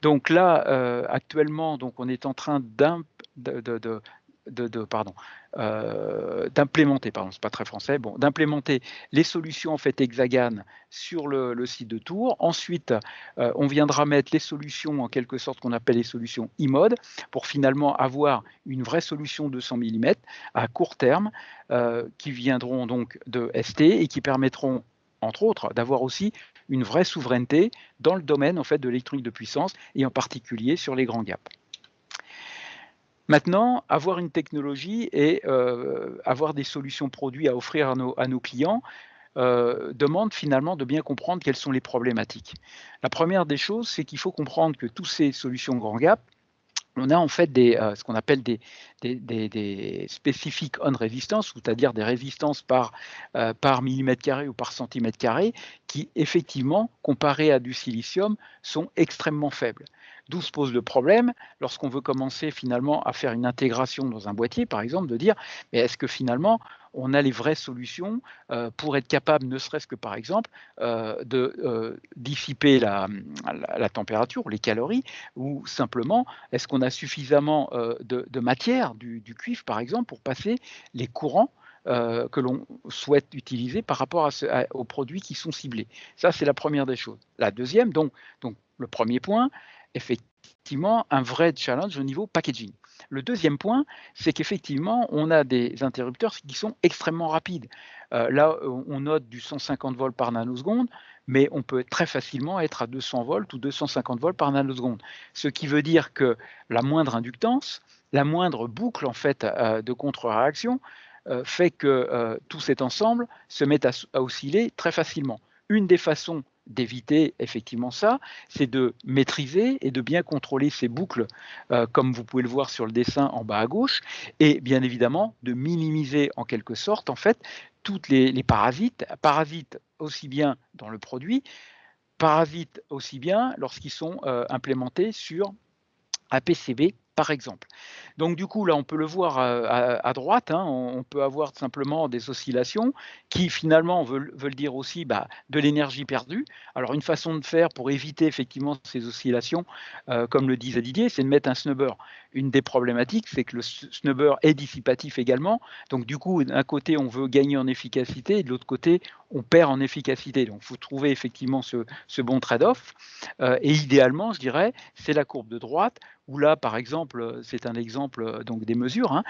Donc là, actuellement, donc on est en train d'implémenter, pardon, c'est pas très français, bon, d'implémenter les solutions en fait hexagone sur le site de Tours. Ensuite, on viendra mettre les solutions en quelque sorte qu'on appelle les solutions e-mode pour finalement avoir une vraie solution 200 mm à court terme qui viendront donc de ST et qui permettront entre autres d'avoir aussi une vraie souveraineté dans le domaine en fait de l'électronique de puissance et en particulier sur les grands gaps. Maintenant, avoir une technologie et avoir des solutions produits à offrir à nos clients demande finalement de bien comprendre quelles sont les problématiques. La première des choses, c'est qu'il faut comprendre que toutes ces solutions grand gap, on a en fait ce qu'on appelle des spécifiques on résistance, c'est-à-dire des résistances par millimètre carré ou par centimètre carré, qui effectivement, comparées à du silicium, sont extrêmement faibles. D'où se pose le problème lorsqu'on veut commencer finalement à faire une intégration dans un boîtier, par exemple, de dire mais est-ce que finalement on a les vraies solutions pour être capable, ne serait-ce que par exemple, de dissiper la température, les calories, ou simplement est-ce qu'on a suffisamment de matière, du cuivre par exemple, pour passer les courants que l'on souhaite utiliser par rapport aux produits qui sont ciblés. Ça, c'est la première des choses. La deuxième, donc le premier point, effectivement, un vrai challenge au niveau packaging. Le deuxième point, c'est qu'effectivement, on a des interrupteurs qui sont extrêmement rapides. Là, on note du 150 volts par nanoseconde, mais on peut très facilement être à 200 volts ou 250 volts par nanoseconde. Ce qui veut dire que la moindre inductance, la moindre boucle en fait de contre-réaction fait que tout cet ensemble se met à osciller très facilement. Une des façons d'éviter effectivement ça, c'est de maîtriser et de bien contrôler ces boucles, comme vous pouvez le voir sur le dessin en bas à gauche, et bien évidemment de minimiser en quelque sorte en fait toutes les parasites aussi bien dans le produit, parasites aussi bien lorsqu'ils sont implémentés sur un PCB par exemple. Donc du coup, là, on peut le voir à droite, hein, on peut avoir simplement des oscillations qui finalement veulent dire aussi de l'énergie perdue. Alors une façon de faire pour éviter effectivement ces oscillations, comme le disait Didier, c'est de mettre un snubber. Une des problématiques, c'est que le snubber est dissipatif également. Donc du coup, d'un côté, on veut gagner en efficacité et de l'autre côté, on perd en efficacité. Donc il faut trouver effectivement ce bon trade-off. Et idéalement, je dirais, c'est la courbe de droite, où là, par exemple, c'est un exemple donc des mesures, hein,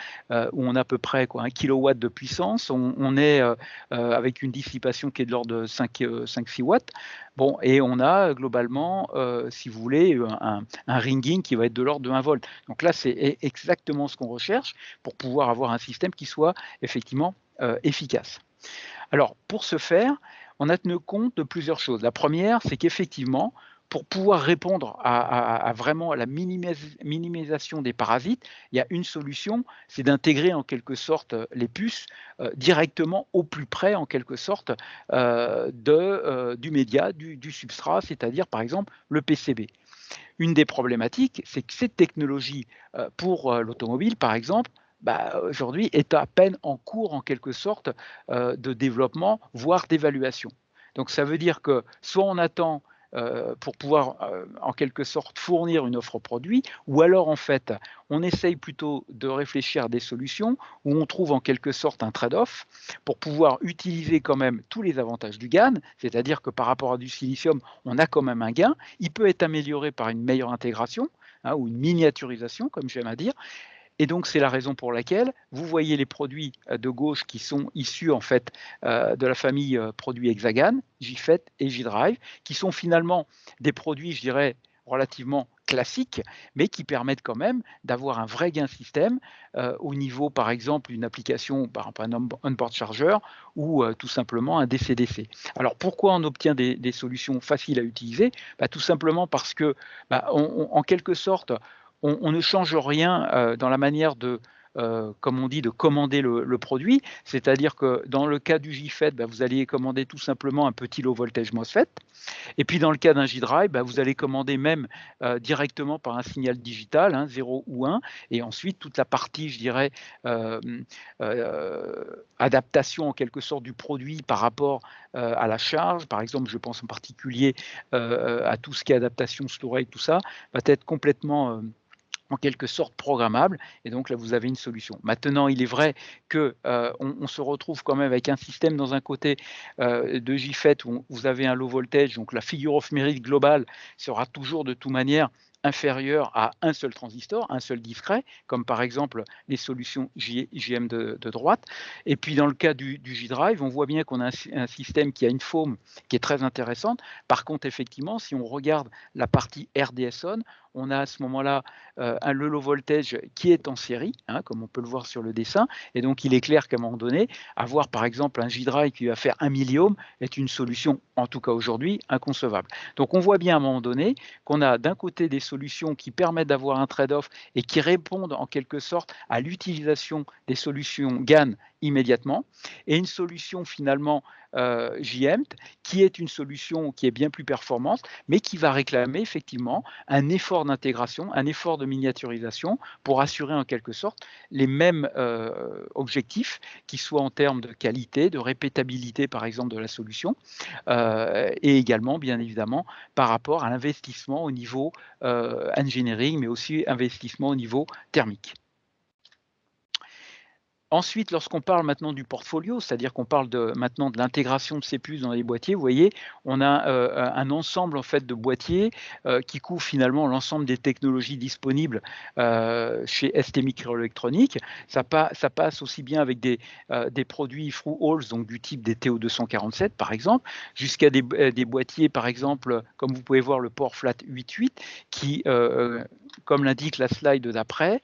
où on a à peu près 1 kW de puissance, on est avec une dissipation qui est de l'ordre de 5-6 watts, bon, et on a globalement, si vous voulez, un ringing qui va être de l'ordre de 1 volt. Donc là, c'est exactement ce qu'on recherche pour pouvoir avoir un système qui soit effectivement efficace. Alors, pour ce faire, on a tenu compte de plusieurs choses. La première, c'est qu'effectivement, pour pouvoir répondre à vraiment à la minimisation des parasites, il y a une solution, c'est d'intégrer en quelque sorte les puces directement au plus près en quelque sorte du média, du substrat, c'est-à-dire par exemple le PCB. Une des problématiques, c'est que cette technologie pour l'automobile par exemple, aujourd'hui est à peine en cours en quelque sorte de développement, voire d'évaluation. Donc ça veut dire que soit on attend pour pouvoir en quelque sorte fournir une offre produit, ou alors en fait on essaye plutôt de réfléchir à des solutions où on trouve en quelque sorte un trade-off pour pouvoir utiliser quand même tous les avantages du GaN, c'est-à-dire que par rapport à du silicium, on a quand même un gain, il peut être amélioré par une meilleure intégration, hein, ou une miniaturisation comme j'aime à dire. Et donc, c'est la raison pour laquelle vous voyez les produits de gauche qui sont issus en fait de la famille produits Hexagon, JFET et J-Drive, qui sont finalement des produits, je dirais, relativement classiques, mais qui permettent quand même d'avoir un vrai gain système au niveau, par exemple, d'une application, par exemple un on-board charger ou tout simplement un DC-DC. Alors pourquoi on obtient des solutions faciles à utiliser? Tout simplement parce que, en quelque sorte, on ne change rien dans la manière de comme on dit, de commander le produit, c'est-à-dire que dans le cas du JFET, vous allez commander tout simplement un petit low voltage MOSFET, et puis dans le cas d'un J-Drive, vous allez commander même directement par un signal digital, 0 ou 1, et ensuite toute la partie, je dirais, adaptation en quelque sorte du produit par rapport à la charge, par exemple, je pense en particulier à tout ce qui est adaptation storage, tout ça, va être complètement en quelque sorte programmable, et donc là vous avez une solution. Maintenant, il est vrai que on se retrouve quand même avec un système dans un côté de JFET où vous avez un low voltage, donc la figure of merit globale sera toujours de toute manière inférieure à un seul transistor, un seul discret, comme par exemple les solutions JM de droite. Et puis dans le cas du J-Drive, on voit bien qu'on a un système qui a une forme qui est très intéressante. Par contre, effectivement, si on regarde la partie RDS-on, on a à ce moment-là un low voltage qui est en série, comme on peut le voir sur le dessin, et donc il est clair qu'à un moment donné, avoir par exemple un J-Drive qui va faire 1 milliohm est une solution, en tout cas aujourd'hui, inconcevable. Donc on voit bien à un moment donné qu'on a d'un côté des solutions qui permettent d'avoir un trade-off et qui répondent en quelque sorte à l'utilisation des solutions GaN immédiatement, et une solution finalement JM qui est une solution qui est bien plus performante, mais qui va réclamer effectivement un effort d'intégration, un effort de miniaturisation pour assurer en quelque sorte les mêmes objectifs, qui soient en termes de qualité, de répétabilité par exemple de la solution, et également bien évidemment par rapport à l'investissement au niveau engineering, mais aussi investissement au niveau thermique. Ensuite, lorsqu'on parle maintenant du portfolio, c'est-à-dire qu'on parle maintenant de l'intégration de ces puces dans les boîtiers, vous voyez, on a un ensemble en fait de boîtiers qui couvrent finalement l'ensemble des technologies disponibles chez ST Microelectronics. Ça passe aussi bien avec des produits through halls, donc du type des TO247 par exemple, jusqu'à des boîtiers par exemple, comme vous pouvez voir le port flat 8.8 qui, comme l'indique la slide d'après,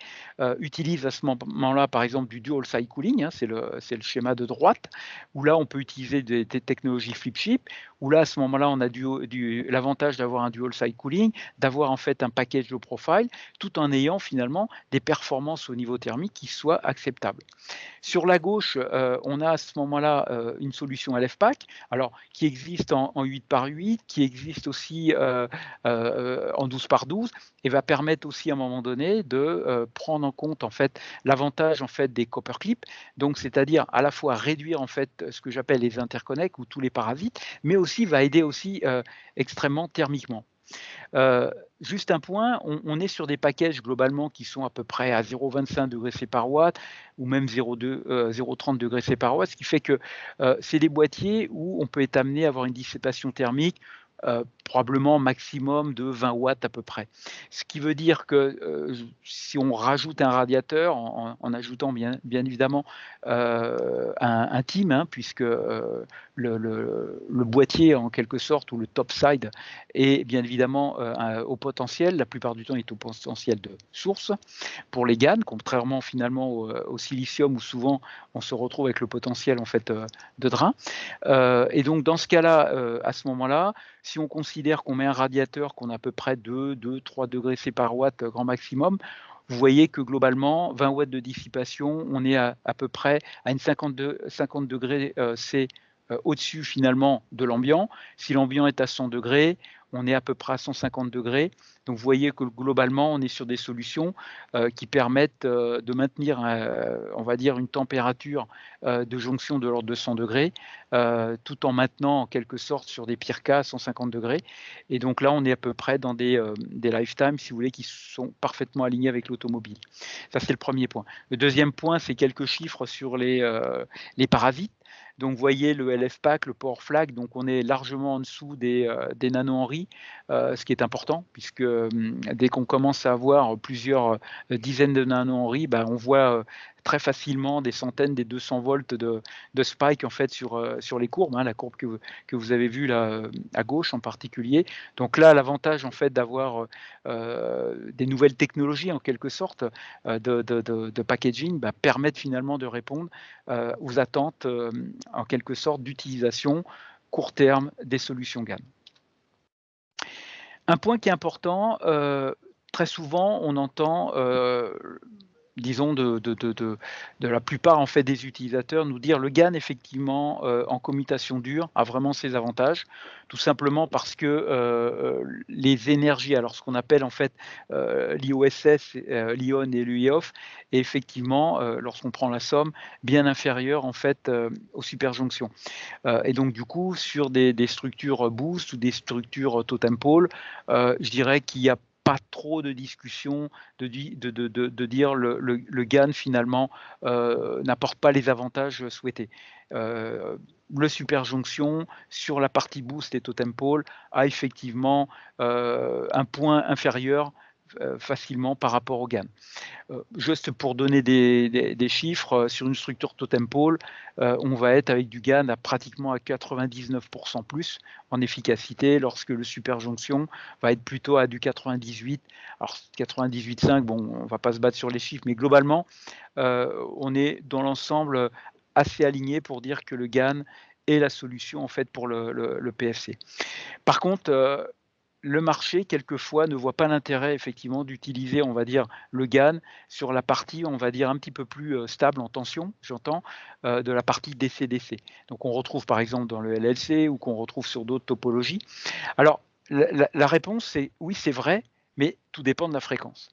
utilise à ce moment-là par exemple du dual side cooling, c'est le schéma de droite, où là on peut utiliser des technologies flip chip, où là à ce moment-là on a l'avantage d'avoir un dual side cooling, d'avoir en fait un package low profile, tout en ayant finalement des performances au niveau thermique qui soient acceptables. Sur la gauche, on a à ce moment-là une solution LFPAC, alors qui existe en 8 par 8, qui existe aussi en 12 par 12, et va permettre aussi à un moment donné de prendre en compte en fait l'avantage en fait des copper clips, donc c'est-à-dire à la fois réduire en fait ce que j'appelle les interconnects ou tous les parasites, mais aussi va aider aussi extrêmement thermiquement. Juste un point, on est sur des packages globalement qui sont à peu près à 0,25 degrés C par watt ou même 0,30 degrés C par watt, ce qui fait que c'est des boîtiers où on peut être amené à avoir une dissipation thermique probablement maximum de 20 watts à peu près. Ce qui veut dire que si on rajoute un radiateur, en ajoutant bien évidemment un TIM, puisque le boîtier en quelque sorte, ou le top side, est bien évidemment au potentiel, la plupart du temps il est au potentiel de source pour les GaN, contrairement finalement au silicium où souvent on se retrouve avec le potentiel en fait de drain. Et donc dans ce cas-là, à ce moment-là, si on considère qu'on met un radiateur qu'on a à peu près 2-3 degrés C par watt grand maximum, vous voyez que globalement, 20 watts de dissipation, on est à peu près à une 50 degrés C au-dessus finalement de l'ambiant. Si l'ambiant est à 100 degrés, on est à peu près à 150 degrés. Donc vous voyez que globalement, on est sur des solutions qui permettent de maintenir, on va dire, une température de jonction de l'ordre de 100 degrés, tout en maintenant en quelque sorte sur des pires cas à 150 degrés. Et donc là, on est à peu près dans des lifetimes, si vous voulez, qui sont parfaitement alignés avec l'automobile. Ça, c'est le premier point. Le deuxième point, c'est quelques chiffres sur les parasites. Donc, vous voyez le LFPAC, le power flag, donc on est largement en dessous des nano-henry, ce qui est important, puisque dès qu'on commence à avoir plusieurs dizaines de nano-henry, on voit très facilement des centaines, des 200 volts de spike en fait sur les courbes, hein, la courbe que vous avez vue là à gauche en particulier. Donc là, l'avantage en fait d'avoir des nouvelles technologies en quelque sorte de packaging permettent finalement de répondre aux attentes en quelque sorte d'utilisation court terme des solutions GaN. Un point qui est important, très souvent on entend disons de la plupart en fait des utilisateurs nous dire le GaN effectivement en commutation dure a vraiment ses avantages, tout simplement parce que les énergies, alors ce qu'on appelle en fait l'IOSS, l'ION et l'UIOF, est effectivement lorsqu'on prend la somme bien inférieure en fait aux superjonctions. Et donc du coup sur des structures boost ou des structures totem pole, je dirais qu'il y a pas trop de discussion de dire le GaN finalement n'apporte pas les avantages souhaités. Le superjonction sur la partie boost et totem pole a effectivement un point inférieur facilement par rapport au GaN. Juste pour donner des chiffres, sur une structure totem pole, on va être avec du GaN à pratiquement à 99% plus en efficacité, lorsque le superjonction va être plutôt à du 98. Alors 98,5, bon, on ne va pas se battre sur les chiffres, mais globalement, on est dans l'ensemble assez aligné pour dire que le GaN est la solution en fait pour le PFC. Par contre, le marché, quelquefois, ne voit pas l'intérêt, effectivement, d'utiliser, on va dire, le GaN sur la partie, on va dire, un petit peu plus stable en tension, j'entends, de la partie DC-DC. Donc, on retrouve, par exemple, dans le LLC ou qu'on retrouve sur d'autres topologies. Alors, la réponse, c'est oui, c'est vrai, mais tout dépend de la fréquence.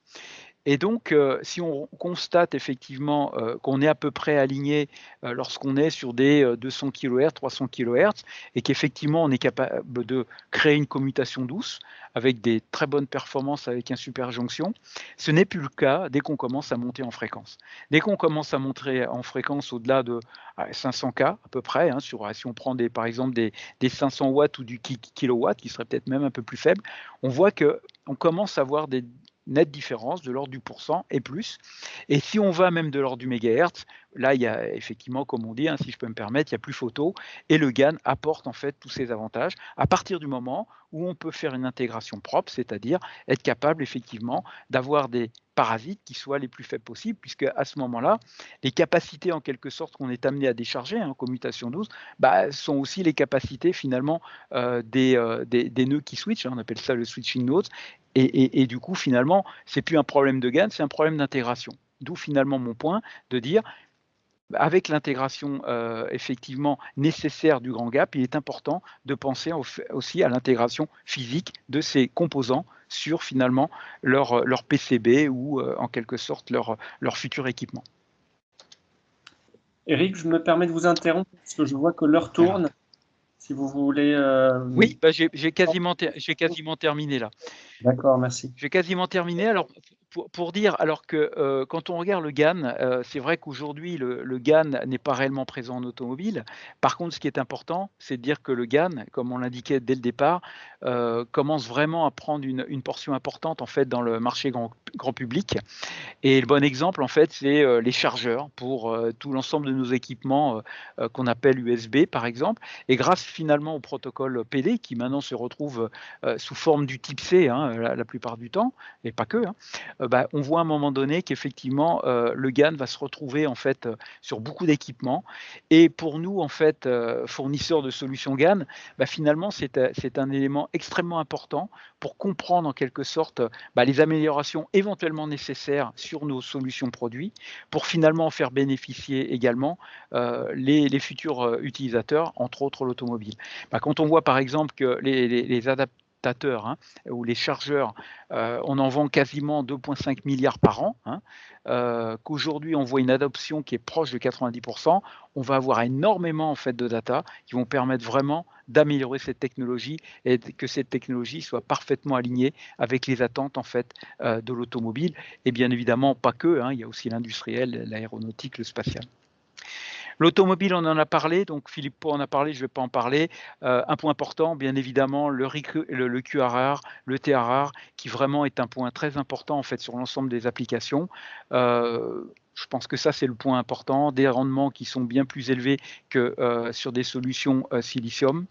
Et donc, si on constate effectivement qu'on est à peu près aligné lorsqu'on est sur des 200 kHz, 300 kHz, et qu'effectivement on est capable de créer une commutation douce avec des très bonnes performances avec un superjonction, ce n'est plus le cas dès qu'on commence à monter en fréquence. Dès qu'on commence à monter en fréquence au-delà de 500K à peu près, hein, si on prend par exemple des 500 watts ou du kilowatt, qui serait peut-être même un peu plus faible, on voit qu'on commence à avoir des nette différence de l'ordre du % et plus. Et si on va même de l'ordre du mégahertz, là, il y a effectivement, comme on dit, hein, si je peux me permettre, il n'y a plus photo. Et le GaN apporte en fait tous ces avantages à partir du moment où on peut faire une intégration propre, c'est-à-dire être capable effectivement d'avoir des parasites qui soient les plus faibles possibles, puisque à ce moment-là, les capacités en quelque sorte qu'on est amené à décharger en commutation douce sont aussi les capacités finalement des nœuds qui switchent, hein, on appelle ça le switching nodes. Et du coup, finalement, ce n'est plus un problème de GaN, c'est un problème d'intégration. D'où finalement mon point de dire, avec l'intégration effectivement nécessaire du grand gap, il est important de penser aussi à l'intégration physique de ces composants sur finalement leur PCB ou en quelque sorte leur futur équipement. Eric, je me permets de vous interrompre parce que je vois que l'heure tourne. Si vous voulez. Oui, j'ai quasiment terminé là. D'accord, merci. J'ai quasiment terminé. Alors, pour dire, alors que quand on regarde le GaN, c'est vrai qu'aujourd'hui, le GaN n'est pas réellement présent en automobile. Par contre, ce qui est important, c'est de dire que le GaN, comme on l'indiquait dès le départ, commence vraiment à prendre une portion importante en fait dans le marché grand public. Et le bon exemple, en fait, c'est les chargeurs pour tout l'ensemble de nos équipements qu'on appelle USB, par exemple. Et grâce finalement au protocole PD, qui maintenant se retrouve sous forme du type C la plupart du temps, et pas que, on voit à un moment donné qu'effectivement le GaN va se retrouver en fait sur beaucoup d'équipements. Et pour nous, en fait, fournisseurs de solutions GaN, finalement, c'est un élément extrêmement important pour comprendre en quelque sorte les améliorations éventuellement nécessaires sur nos solutions produits, pour finalement faire bénéficier également les futurs utilisateurs, entre autres l'automobile. Quand on voit par exemple que les adaptateurs ou les chargeurs, on en vend quasiment 2,5 milliards par an, qu'aujourd'hui on voit une adoption qui est proche de 90%, on va avoir énormément en fait de data qui vont permettre vraiment d'améliorer cette technologie et que cette technologie soit parfaitement alignée avec les attentes en fait de l'automobile, et bien évidemment pas que, il y a aussi l'industriel, l'aéronautique, le spatial. L'automobile, on en a parlé, donc Philippe en a parlé, je ne vais pas en parler. Un point important, bien évidemment, le QRR, le TRR, qui vraiment est un point très important en fait sur l'ensemble des applications. Je pense que ça, c'est le point important, des rendements qui sont bien plus élevés que sur des solutions silicium.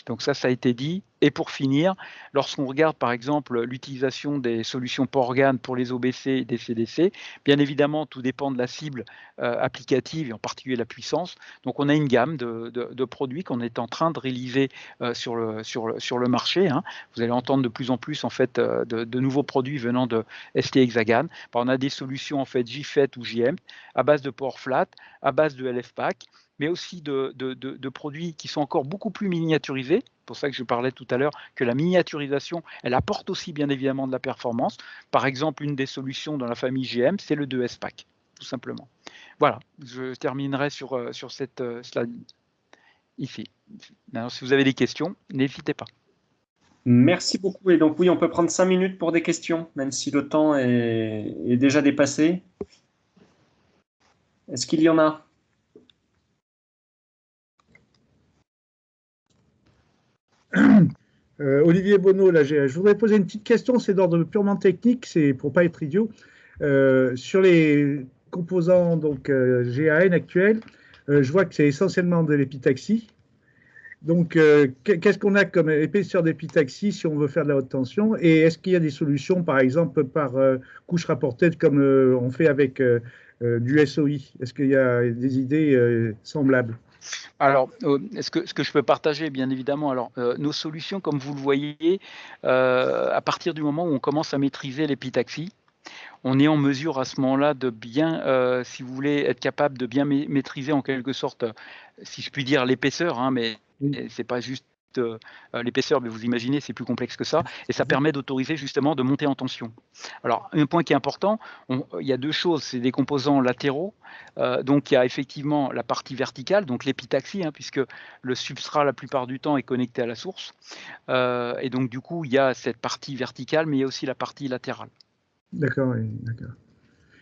Donc ça a été dit. Et pour finir, lorsqu'on regarde par exemple l'utilisation des solutions PORGAN pour les OBC et des CDC, bien évidemment, tout dépend de la cible applicative et en particulier la puissance. Donc on a une gamme de produits qu'on est en train de réaliser sur le marché. Hein. Vous allez entendre de plus en plus en fait de nouveaux produits venant de ST Hexagon. On a des solutions en fait JFET ou JM à base de Power Flat, à base de LFPAC, mais aussi de produits qui sont encore beaucoup plus miniaturisés. C'est pour ça que je parlais tout à l'heure que la miniaturisation, elle apporte aussi bien évidemment de la performance. Par exemple, une des solutions dans la famille GM, c'est le 2S Pack, tout simplement. Voilà, je terminerai sur cette slide ici. Alors, si vous avez des questions, n'hésitez pas. Merci beaucoup. Et donc oui, on peut prendre 5 minutes pour des questions, même si le temps est déjà dépassé. Est-ce qu'il y en a ? Olivier Bonneau, là, je voudrais poser une petite question, c'est d'ordre purement technique, c'est pour pas être idiot. Sur les composants donc GAN actuels, je vois que c'est essentiellement de l'épitaxie. Donc, qu'est-ce qu'on a comme épaisseur d'épitaxie si on veut faire de la haute tension? Et est-ce qu'il y a des solutions, par exemple, par couche rapportée, comme on fait avec du SOI? Est-ce qu'il y a des idées semblables? Alors, ce que je peux partager, bien évidemment, alors, nos solutions, comme vous le voyez, à partir du moment où on commence à maîtriser l'épitaxie, on est en mesure à ce moment-là de bien, si vous voulez, être capable de bien maîtriser en quelque sorte, si je puis dire, l'épaisseur, hein, mais c'est pas juste l'épaisseur, mais vous imaginez, c'est plus complexe que ça, et ça permet d'autoriser justement de monter en tension. Alors, un point qui est important, il y a deux choses, c'est des composants latéraux, donc il y a effectivement la partie verticale, donc l'épitaxie, hein, puisque le substrat la plupart du temps est connecté à la source, et donc du coup il y a cette partie verticale, mais il y a aussi la partie latérale. D'accord, oui, d'accord.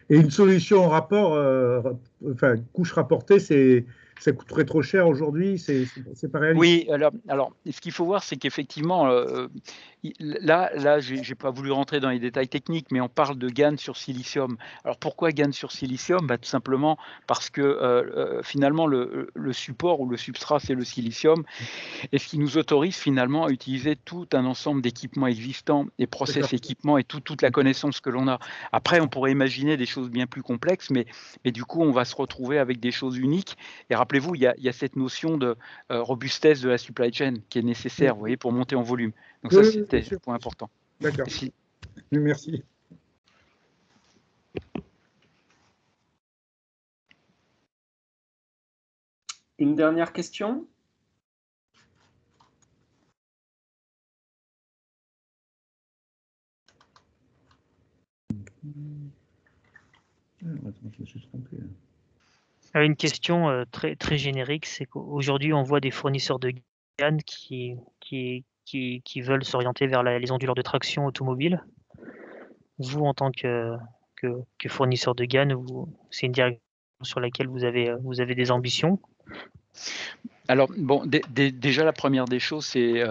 Et une solution en rapport, enfin, couche rapportée, ça coûterait trop cher aujourd'hui, c'est pas réaliste. Oui, alors ce qu'il faut voir, c'est qu'effectivement, là j'ai pas voulu rentrer dans les détails techniques, mais on parle de GaN sur silicium. Alors pourquoi GaN sur silicium? Tout simplement parce que finalement, le support ou le substrat, c'est le silicium, et ce qui nous autorise finalement à utiliser tout un ensemble d'équipements existants, et process équipements et toute la connaissance que l'on a. Après, on pourrait imaginer des choses bien plus complexes, mais du coup, on va se retrouver avec des choses uniques. Et rappelez-vous, il y a cette notion de robustesse de la supply chain qui est nécessaire, vous voyez, pour monter en volume. Donc ça, c'était un point important. D'accord. Merci. Une dernière question? Une question très générique, c'est qu'aujourd'hui, on voit des fournisseurs de GaN qui veulent s'orienter vers les onduleurs de traction automobile. Vous, en tant que fournisseur de GaN, c'est une direction sur laquelle vous avez des ambitions? Alors, bon, déjà, la première des choses, c'est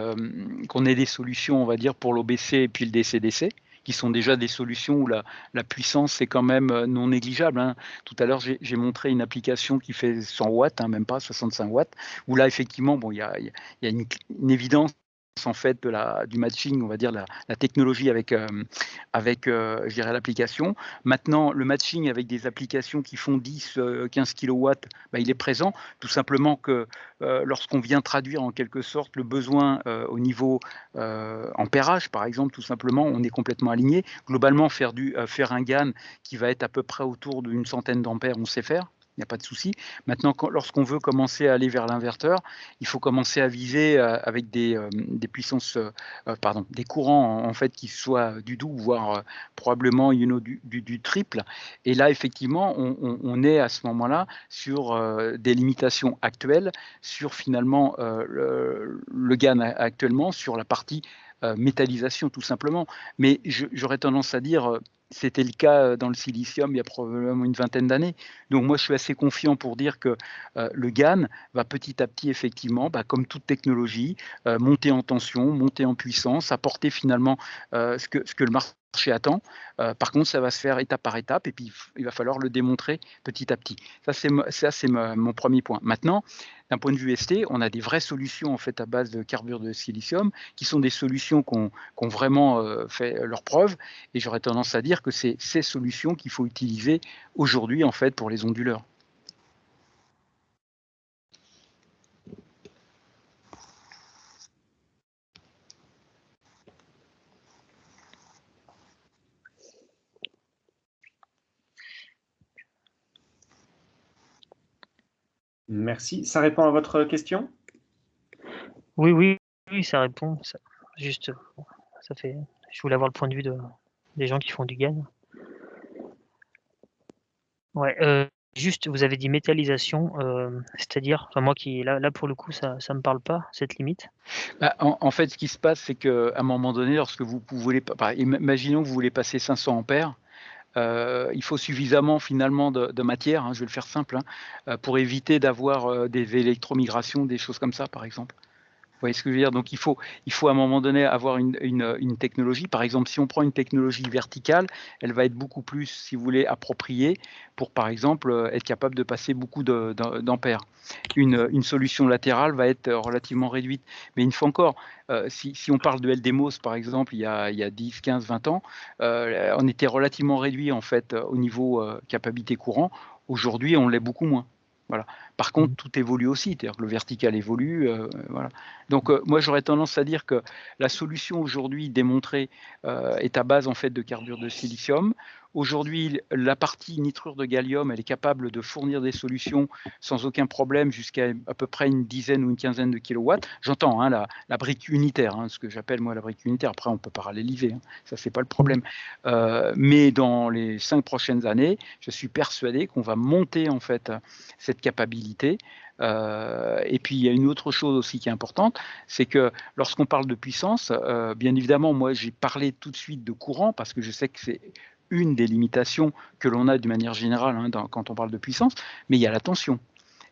qu'on ait des solutions, on va dire, pour l'OBC et puis le DC-DC, qui sont déjà des solutions où la puissance est quand même non négligeable. Hein. Tout à l'heure, j'ai montré une application qui fait 100 watts, hein, même pas 65 watts, où là, effectivement, bon, il y a une évidence en fait du matching, on va dire la technologie avec je dirais l'application. Maintenant, le matching avec des applications qui font 10, 15 kW, il est présent, tout simplement que lorsqu'on vient traduire en quelque sorte le besoin au niveau ampérage, par exemple, tout simplement, on est complètement aligné. Globalement, faire un GaN qui va être à peu près autour d'une centaine d'ampères, on sait faire. Il n'y a pas de souci. Maintenant, lorsqu'on veut commencer à aller vers l'inverteur, il faut commencer à viser avec des puissances, des courants en fait qui soient du double, voire probablement du triple. Et là, effectivement, on est à ce moment-là sur des limitations actuelles, sur finalement le GaN actuellement, sur la partie métallisation tout simplement. Mais j'aurais tendance à dire, c'était le cas dans le silicium il y a probablement une vingtaine d'années. Donc moi, je suis assez confiant pour dire que le GaN va petit à petit, effectivement, comme toute technologie, monter en tension, monter en puissance, apporter finalement ce que le marché attend. Par contre, ça va se faire étape par étape et puis il va falloir le démontrer petit à petit. Ça, c'est mon premier point. Maintenant, d'un point de vue ST, on a des vraies solutions en fait à base de carbure de silicium qui sont des solutions qui ont vraiment fait leur preuve. Et j'aurais tendance à dire que c'est ces solutions qu'il faut utiliser aujourd'hui en fait pour les onduleurs. Merci. Ça répond à votre question? Oui, ça répond. Juste, ça fait. Je voulais avoir le point de vue des gens qui font du GaN. Ouais. Juste, vous avez dit métallisation, c'est-à-dire, enfin moi qui là pour le coup ça me parle pas cette limite. En fait, ce qui se passe, c'est qu'à un moment donné, lorsque vous voulez, imaginons que vous voulez passer 500 ampères. Il faut suffisamment finalement de matière, je vais le faire simple, pour éviter d'avoir des électromigrations, des choses comme ça par exemple. Vous voyez ce que je veux dire? Donc il faut à un moment donné avoir une technologie. Par exemple, si on prend une technologie verticale, elle va être beaucoup plus, si vous voulez, appropriée pour, par exemple, être capable de passer beaucoup d'ampères. Une solution latérale va être relativement réduite. Mais une fois encore, si on parle de LDMOS, par exemple, il y a 10, 15, 20 ans, on était relativement réduit en fait au niveau capacité courant. Aujourd'hui, on l'est beaucoup moins. Voilà. Par contre, tout évolue aussi, c'est-à-dire que le vertical évolue. Voilà. Donc, moi, j'aurais tendance à dire que la solution aujourd'hui démontrée est à base en fait de carbure de silicium. Aujourd'hui, la partie nitrure de gallium, elle est capable de fournir des solutions sans aucun problème jusqu'à à peu près une dizaine ou une quinzaine de kilowatts. J'entends la brique unitaire, ce que j'appelle moi la brique unitaire. Après, on peut paralléliser, ça c'est pas le problème. Mais dans les 5 prochaines années, je suis persuadé qu'on va monter en fait cette capacité. Et puis il y a une autre chose aussi qui est importante, c'est que lorsqu'on parle de puissance, bien évidemment, moi j'ai parlé tout de suite de courant parce que je sais que c'est une des limitations que l'on a de manière générale quand on parle de puissance, mais il y a la tension.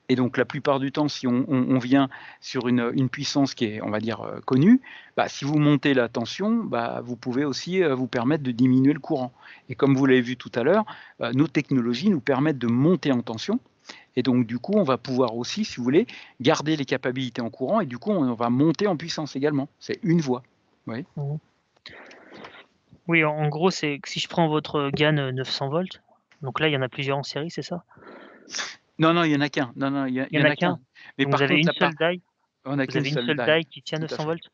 Et donc la plupart du temps, si on vient sur une puissance qui est, on va dire, connue, si vous montez la tension, vous pouvez aussi vous permettre de diminuer le courant. Et comme vous l'avez vu tout à l'heure, nos technologies nous permettent de monter en tension. Et donc, du coup, on va pouvoir aussi, si vous voulez, garder les capacités en courant et du coup, on va monter en puissance également. C'est une voie. Oui. Oui, en gros, c'est que si je prends votre GaN 900 volts, donc là, il y en a plusieurs en série, c'est ça? Non, il n'y en a qu'un. Non, il y en a qu'un. Mais par contre, vous avez une seule die? On a qu'une seule die qui tient 900 volts?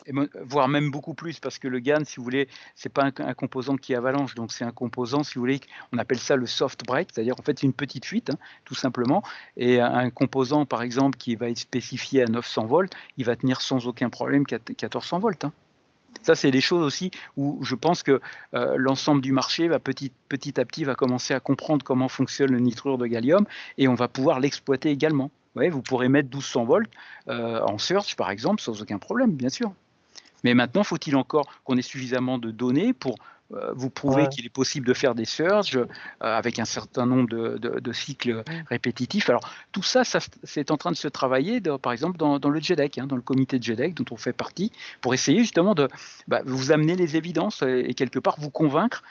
Et voire même beaucoup plus, parce que le GaN, si vous voulez, c'est pas un composant qui avalanche, donc c'est un composant, si vous voulez, on appelle ça le soft break, c'est-à-dire en fait c'est une petite fuite, tout simplement, et un composant, par exemple, qui va être spécifié à 900 volts, il va tenir sans aucun problème 1400 volts. Ça, c'est des choses aussi où je pense que l'ensemble du marché va petit à petit va commencer à comprendre comment fonctionne le nitrure de gallium, et on va pouvoir l'exploiter également. Vous pourrez mettre 1200 volts en surge, par exemple, sans aucun problème, bien sûr. Mais maintenant, faut-il encore qu'on ait suffisamment de données pour vous prouver qu'il est possible de faire des surges avec un certain nombre de cycles répétitifs. Alors, tout ça, c'est en train de se travailler, par exemple, dans le JEDEC, dans le comité de JEDEC dont on fait partie, pour essayer justement de vous amener les évidences et quelque part vous convaincre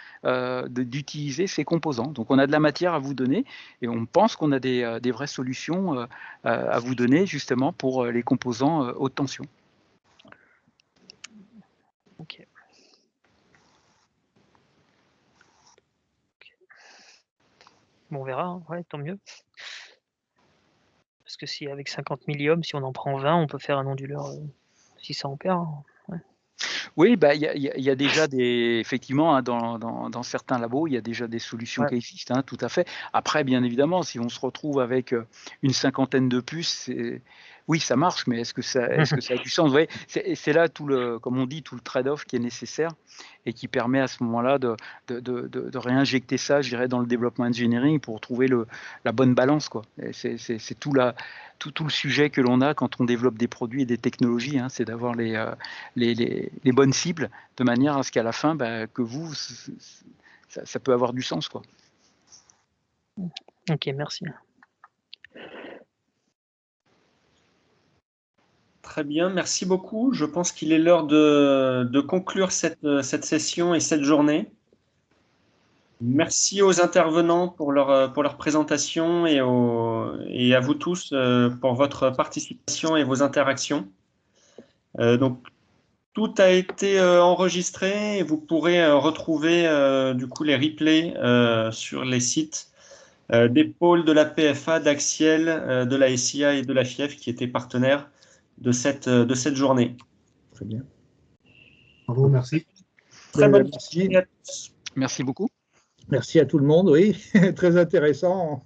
d'utiliser ces composants. Donc, on a de la matière à vous donner et on pense qu'on a des vraies solutions à vous donner justement pour les composants haute tension. Ok. Bon, on verra, tant mieux. Parce que si avec 50 milliohms, si on en prend 20, on peut faire un onduleur 600 ampères. Oui, il y a déjà effectivement, dans certains labos, il y a déjà des solutions qui existent, tout à fait. Après, bien évidemment, si on se retrouve avec une cinquantaine de puces, oui, ça marche, mais est-ce que ça a du sens? Vous voyez, c'est là comme on dit, tout le trade-off qui est nécessaire et qui permet à ce moment-là de réinjecter ça, je dirais, dans le développement engineering pour trouver la bonne balance, quoi. C'est tout le sujet que l'on a quand on développe des produits et des technologies, hein, c'est d'avoir les bonnes cibles de manière à ce qu'à la fin, que ça peut avoir du sens, quoi. Ok, merci. Très bien, merci beaucoup. Je pense qu'il est l'heure de conclure cette session et cette journée. Merci aux intervenants pour leur présentation et à vous tous pour votre participation et vos interactions. Donc, tout a été enregistré et vous pourrez retrouver du coup les replays sur les sites des pôles de la PFA, d'Axiel, de la SIA et de la FIEF qui étaient partenaires de cette journée. Très bien. Bravo, merci. Très bonne Merci. journée à tous. Merci beaucoup. Merci à tout le monde, oui, très intéressant.